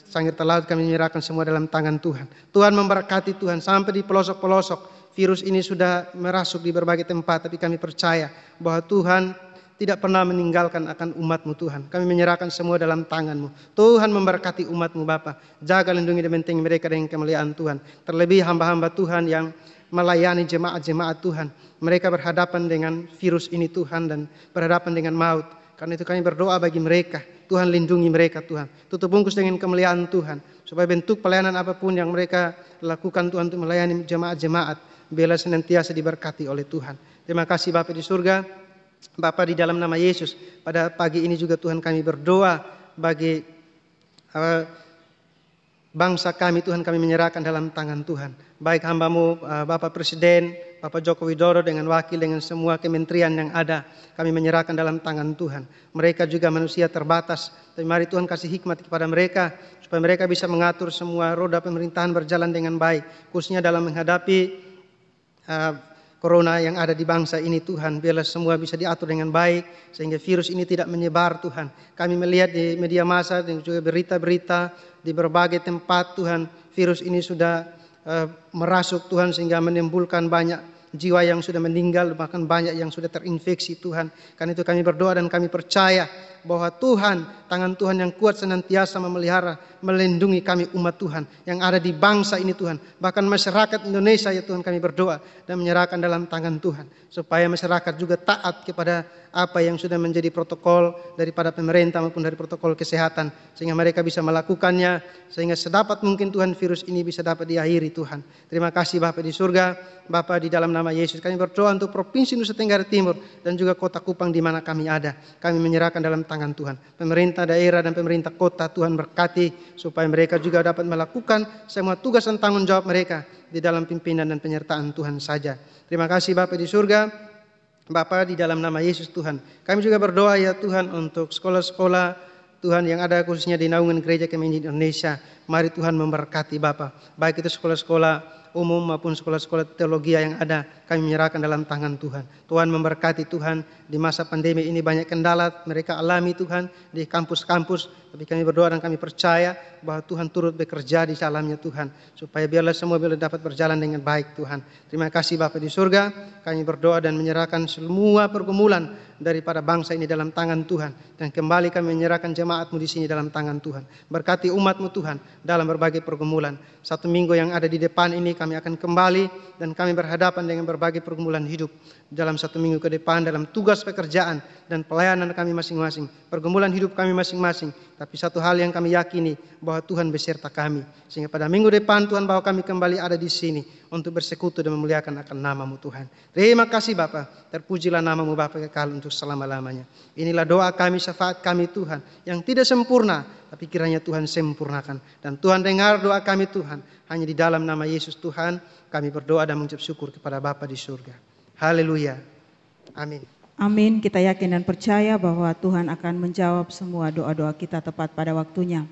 Sangir Talaut, kami menyerahkan semua dalam tangan Tuhan. Tuhan memberkati Tuhan sampai di pelosok-pelosok. Virus ini sudah merasuk di berbagai tempat, tapi kami percaya bahwa Tuhan tidak pernah meninggalkan akan umat-Mu Tuhan. Kami menyerahkan semua dalam tangan-Mu. Tuhan memberkati umat-Mu Bapa. Jaga, lindungi, dan bentengi mereka dengan kemuliaan Tuhan. Terlebih hamba-hamba Tuhan yang melayani jemaat-jemaat Tuhan. Mereka berhadapan dengan virus ini Tuhan dan berhadapan dengan maut. Karena itu kami berdoa bagi mereka. Tuhan lindungi mereka Tuhan. Tutup bungkus dengan kemuliaan Tuhan. Supaya bentuk pelayanan apapun yang mereka lakukan Tuhan untuk melayani jemaat-jemaat, biarlah senantiasa diberkati oleh Tuhan. Terima kasih Bapa di surga. Bapa, di dalam nama Yesus, pada pagi ini juga Tuhan kami berdoa bagi bangsa kami. Tuhan, kami menyerahkan dalam tangan Tuhan. Baik hamba-Mu Bapak Presiden, Bapak Joko Widodo dengan wakil, dengan semua kementerian yang ada, kami menyerahkan dalam tangan Tuhan. Mereka juga manusia terbatas, tapi mari Tuhan kasih hikmat kepada mereka, supaya mereka bisa mengatur semua roda pemerintahan berjalan dengan baik, khususnya dalam menghadapi corona yang ada di bangsa ini Tuhan. Biarlah semua bisa diatur dengan baik sehingga virus ini tidak menyebar Tuhan. Kami melihat di media massa dan juga berita-berita di berbagai tempat Tuhan, virus ini sudah merasuk Tuhan sehingga menimbulkan banyak jiwa yang sudah meninggal, bahkan banyak yang sudah terinfeksi Tuhan. Karena itu kami berdoa dan kami percaya bahwa Tuhan, tangan Tuhan yang kuat senantiasa memelihara, melindungi kami umat Tuhan yang ada di bangsa ini Tuhan. Bahkan masyarakat Indonesia ya Tuhan, kami berdoa dan menyerahkan dalam tangan Tuhan. Supaya masyarakat juga taat kepada apa yang sudah menjadi protokol daripada pemerintah maupun dari protokol kesehatan. Sehingga mereka bisa melakukannya, sehingga sedapat mungkin Tuhan virus ini bisa dapat diakhiri Tuhan. Terima kasih Bapa di surga. Bapa, di dalam nama Yesus kami berdoa untuk Provinsi Nusa Tenggara Timur dan juga Kota Kupang di mana kami ada. Kami menyerahkan dalam tangan Tuhan. Pemerintah daerah dan pemerintah kota Tuhan berkati supaya mereka juga dapat melakukan semua tugas dan tanggung jawab mereka di dalam pimpinan dan penyertaan Tuhan saja. Terima kasih Bapa di surga. Bapa, di dalam nama Yesus Tuhan, kami juga berdoa ya Tuhan untuk sekolah-sekolah Tuhan yang ada khususnya di naungan Gereja Kemah Injil Indonesia. Mari Tuhan memberkati Bapa, baik itu sekolah-sekolah umum maupun sekolah-sekolah teologi yang ada, kami menyerahkan dalam tangan Tuhan. Tuhan memberkati Tuhan. Di masa pandemi ini banyak kendala mereka alami Tuhan di kampus-kampus, tapi kami berdoa dan kami percaya bahwa Tuhan turut bekerja di dalamnya Tuhan, supaya biarlah semua boleh dapat berjalan dengan baik Tuhan. Terima kasih Bapa di surga. Kami berdoa dan menyerahkan semua pergumulan daripada bangsa ini dalam tangan Tuhan, dan kembali kami menyerahkan jemaat-Mu di sini dalam tangan Tuhan. Berkati umat-Mu Tuhan dalam berbagai pergumulan. Satu minggu yang ada di depan ini kami akan kembali dan kami berhadapan dengan berbagai pergumulan hidup dalam satu minggu ke depan, dalam tugas pekerjaan dan pelayanan kami masing-masing, pergumulan hidup kami masing-masing. Tapi satu hal yang kami yakini, bahwa Tuhan beserta kami, sehingga pada minggu depan Tuhan bahwa kami kembali ada di sini untuk bersekutu dan memuliakan akan nama-Mu Tuhan. Terima kasih Bapa, terpujilah nama-Mu Bapa kekal untuk selama-lamanya. Inilah doa kami, syafaat kami Tuhan, yang tidak sempurna, tapi kiranya Tuhan sempurnakan. Dan Tuhan dengar doa kami Tuhan, hanya di dalam nama Yesus Tuhan kami berdoa dan mengucap syukur kepada Bapa di surga. Haleluya. Amin. Amin. Kita yakin dan percaya bahwa Tuhan akan menjawab semua doa-doa kita tepat pada waktunya.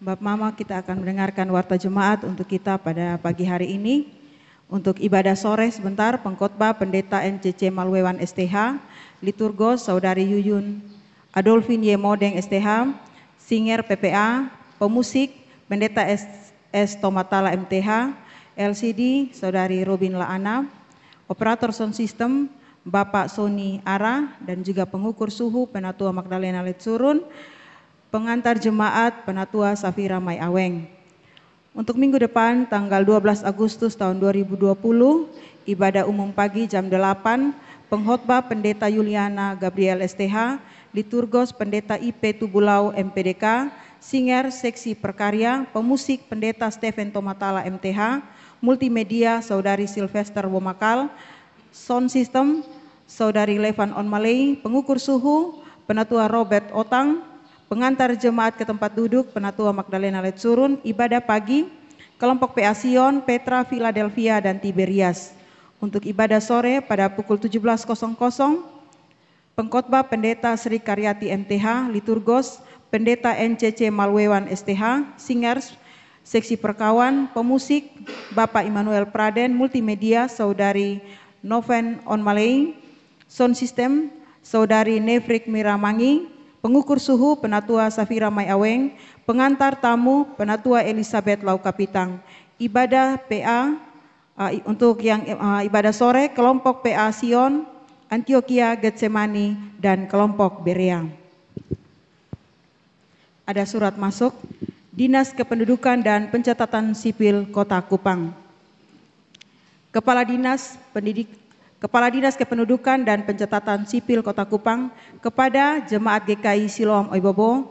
Bapak Mama, kita akan mendengarkan warta jemaat untuk kita pada pagi hari ini. Untuk ibadah sore sebentar, pengkhotbah Pendeta NCC Malwewan STH, liturgos Saudari Yuyun Adolfin Yemodeng STH, singer PPA, pemusik Pendeta S. Tomatala MTH, LCD Saudari Robin Laana, operator sound system Bapak Sony Ara, dan juga pengukur suhu Penatua Magdalena Letsurun, pengantar jemaat Penatua Safira Mai Aweng. Untuk minggu depan tanggal 12 Agustus tahun 2020, ibadah umum pagi jam 8, pengkhotbah Pendeta Yuliana Gabriel STH, liturgos Pendeta IP Tubulau MPDK, singer seksi perkarya, pemusik Pendeta Stephen Tomatala MTH, multimedia Saudari Sylvester Womakal, sound system Saudari Levan Onmalei, pengukur suhu Penatua Robert Otang, pengantar jemaat ke tempat duduk Penatua Magdalena Letsurun, ibadah pagi kelompok PA Sion, Petra, Philadelphia, dan Tiberias. Untuk ibadah sore pada pukul 17.00, pengkhotbah Pendeta Sri Karyati MTH, liturgos Pendeta NCC Malwewan STH, singers seksi perkawan, pemusik Bapak Immanuel Praden, multimedia Saudari Noven Onmalei, sound system Saudari Nefrik Miramangi, pengukur suhu Penatua Safira Mai Aweng, pengantar tamu Penatua Elizabeth Laukapitang. Ibadah PA untuk yang ibadah sore kelompok PA Sion, Antioquia Getsemani, dan kelompok Berea. Ada surat masuk Dinas Kependudukan dan Pencatatan Sipil Kota Kupang. Kepala Dinas Kependudukan dan Pencatatan Sipil Kota Kupang kepada Jemaat GKI Siloam Oibobo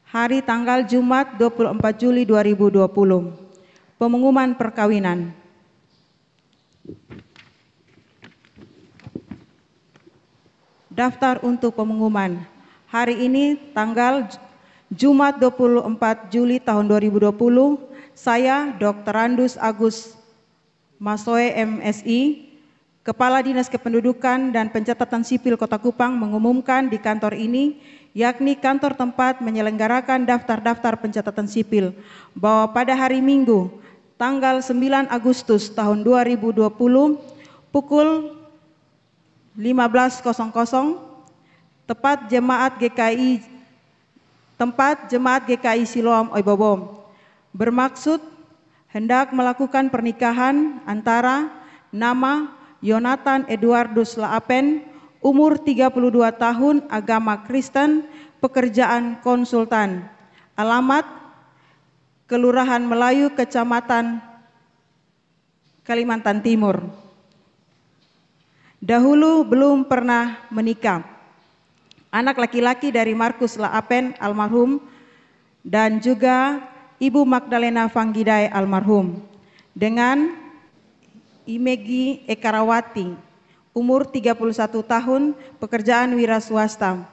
hari tanggal Jumat 24 Juli 2020. Pengumuman perkawinan. Daftar untuk pengumuman. Hari ini tanggal Jumat 24 Juli tahun 2020, saya Dr. Randus Agus Masoe MSI, Kepala Dinas Kependudukan dan Pencatatan Sipil Kota Kupang mengumumkan di kantor ini, yakni kantor tempat menyelenggarakan daftar-daftar pencatatan sipil, bahwa pada hari Minggu tanggal 9 Agustus tahun 2020 pukul 15.00 tempat Jemaat GKI Siloam Oibobo bermaksud hendak melakukan pernikahan antara nama Yonatan Eduardus Laapen, umur 32 tahun, agama Kristen, pekerjaan konsultan, alamat Kelurahan Melayu, Kecamatan Kalimantan Timur. Dahulu belum pernah menikah. Anak laki-laki dari Markus Laapen almarhum dan juga Ibu Magdalena Vanggidai almarhum dengan Imegi Ekarawati, umur 31 tahun, pekerjaan wira swasta,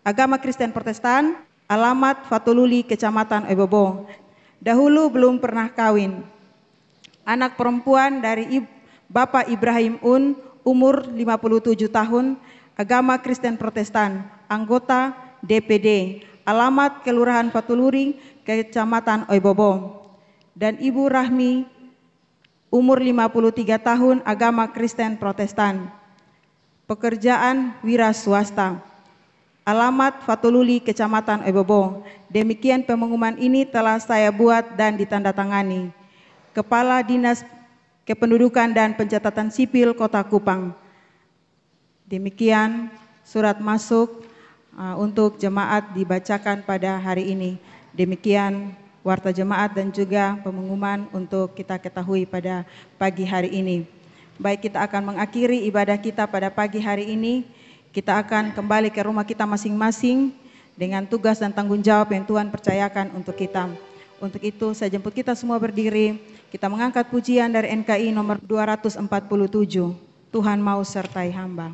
agama Kristen Protestan, alamat Fatululi, Kecamatan Oibobo. Dahulu belum pernah kawin. Anak perempuan dari Bapak Ibrahim Un, umur 57 tahun, agama Kristen Protestan, anggota DPD, alamat Kelurahan Fatuluri, Kecamatan Oibobo. Dan Ibu Rahmi, umur 53 tahun, agama Kristen Protestan, pekerjaan wira swasta, alamat Fatululi, Kecamatan Oibobo. Demikian pengumuman ini telah saya buat dan ditandatangani Kepala Dinas Kependudukan dan Pencatatan Sipil Kota Kupang. Demikian surat masuk untuk jemaat dibacakan pada hari ini. Demikian warta jemaat dan juga pengumuman untuk kita ketahui pada pagi hari ini. Baik, kita akan mengakhiri ibadah kita pada pagi hari ini. Kita akan kembali ke rumah kita masing-masing dengan tugas dan tanggung jawab yang Tuhan percayakan untuk kita. Untuk itu saya jemput kita semua berdiri. Kita mengangkat pujian dari NKI nomor 247. Tuhan mau sertai hamba.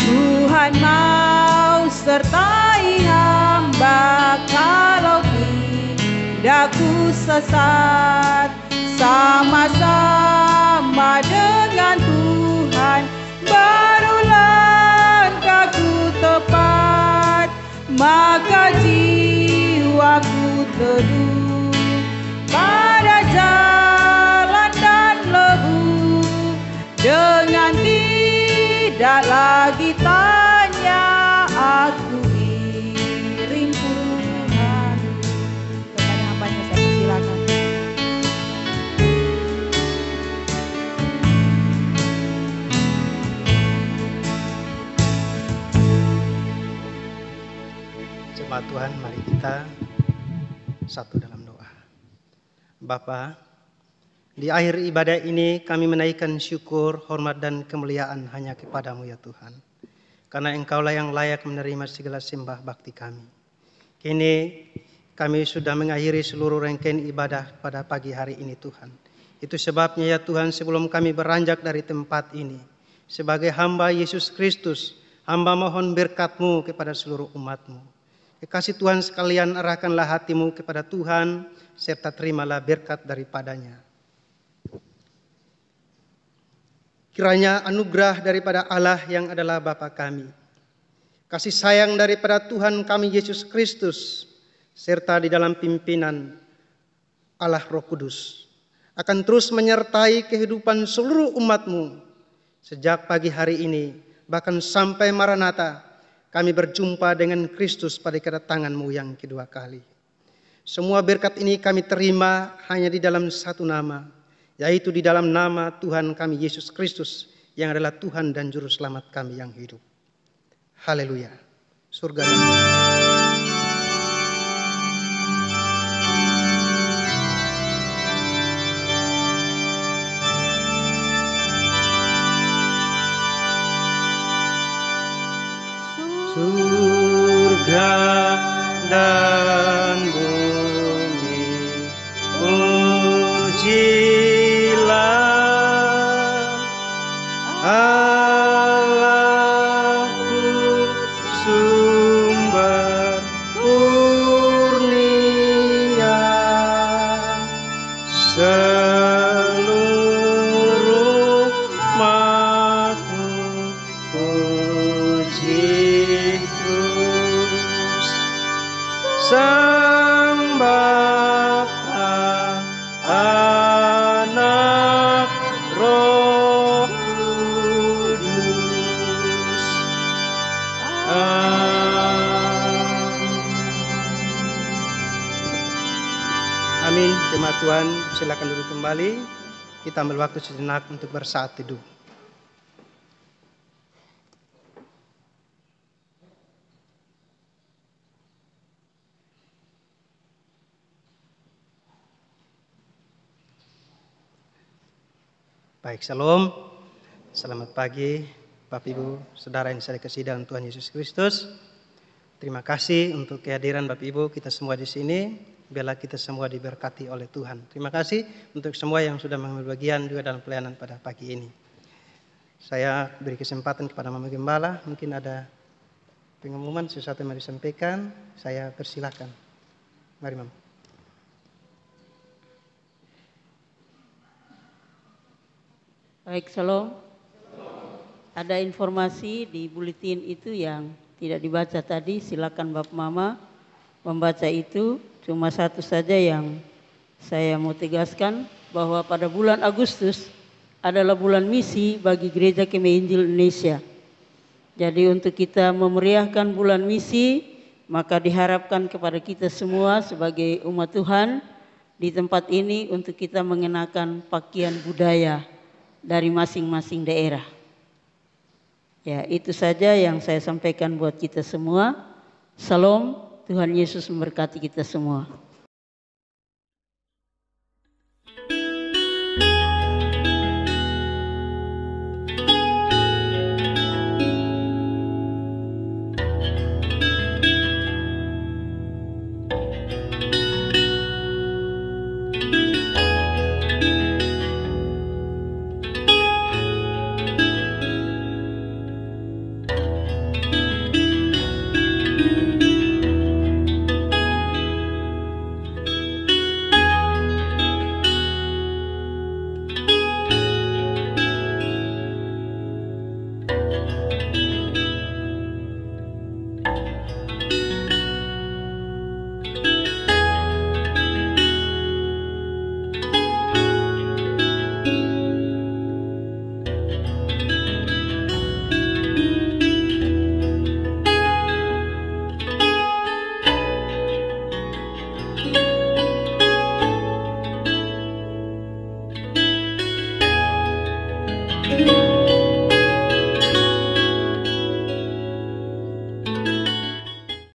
Tuhan mau sertai hamba, kalau tidak ku sesat, sama-sama dengan Tuhan, baru langkahku tepat, maka jiwaku teduh pada jalan dan lebu, dengan tidak kita satu dalam doa. Bapa, di akhir ibadah ini kami menaikkan syukur, hormat dan kemuliaan hanya kepadamu ya Tuhan. Karena Engkaulah yang layak menerima segala sembah bakti kami. Kini kami sudah mengakhiri seluruh rangkaian ibadah pada pagi hari ini Tuhan. Itu sebabnya ya Tuhan, sebelum kami beranjak dari tempat ini, sebagai hamba Yesus Kristus, hamba mohon berkat-Mu kepada seluruh umat-Mu. Kekasih Tuhan sekalian, arahkanlah hatimu kepada Tuhan, serta terimalah berkat daripadanya. Kiranya anugerah daripada Allah yang adalah Bapa kami, kasih sayang daripada Tuhan kami Yesus Kristus, serta di dalam pimpinan Allah Roh Kudus, akan terus menyertai kehidupan seluruh umat-Mu, sejak pagi hari ini, bahkan sampai Maranatha, kami berjumpa dengan Kristus pada kedatangan-Mu yang kedua kali. Semua berkat ini kami terima hanya di dalam satu nama, yaitu di dalam nama Tuhan kami Yesus Kristus, yang adalah Tuhan dan Juru Selamat kami yang hidup. Haleluya. Surga dan surga dan bumi, pujilah Allahku, sumber kurnia, seluruh makhluk puji terus Sang Bapa, Anak, Roh Kudus. Amin. Jemaat Tuhan, silakan duduk kembali. Kita ambil waktu sejenak untuk bersaat teduh. Baik, shalom. Selamat pagi Bapak Ibu, Saudara yang saya kasih dalam Tuhan Yesus Kristus. Terima kasih untuk kehadiran Bapak Ibu kita semua di sini. Biarlah kita semua diberkati oleh Tuhan. Terima kasih untuk semua yang sudah mengambil bagian juga dalam pelayanan pada pagi ini. Saya beri kesempatan kepada Mama Gembala. Mungkin ada pengumuman sesuatu yang mau disampaikan. Saya persilakan. Mari Mama. Baik, shalom. Ada informasi di buletin itu yang tidak dibaca tadi, silakan Bapak Mama membaca itu. Cuma satu saja yang saya mau tegaskan, bahwa pada bulan Agustus adalah bulan misi bagi Gereja Kemei Injil Indonesia. Jadi untuk kita memeriahkan bulan misi, maka diharapkan kepada kita semua sebagai umat Tuhan di tempat ini untuk kita mengenakan pakaian budaya dari masing-masing daerah. Ya, itu saja yang saya sampaikan buat kita semua. Salam, Tuhan Yesus memberkati kita semua. Thank you.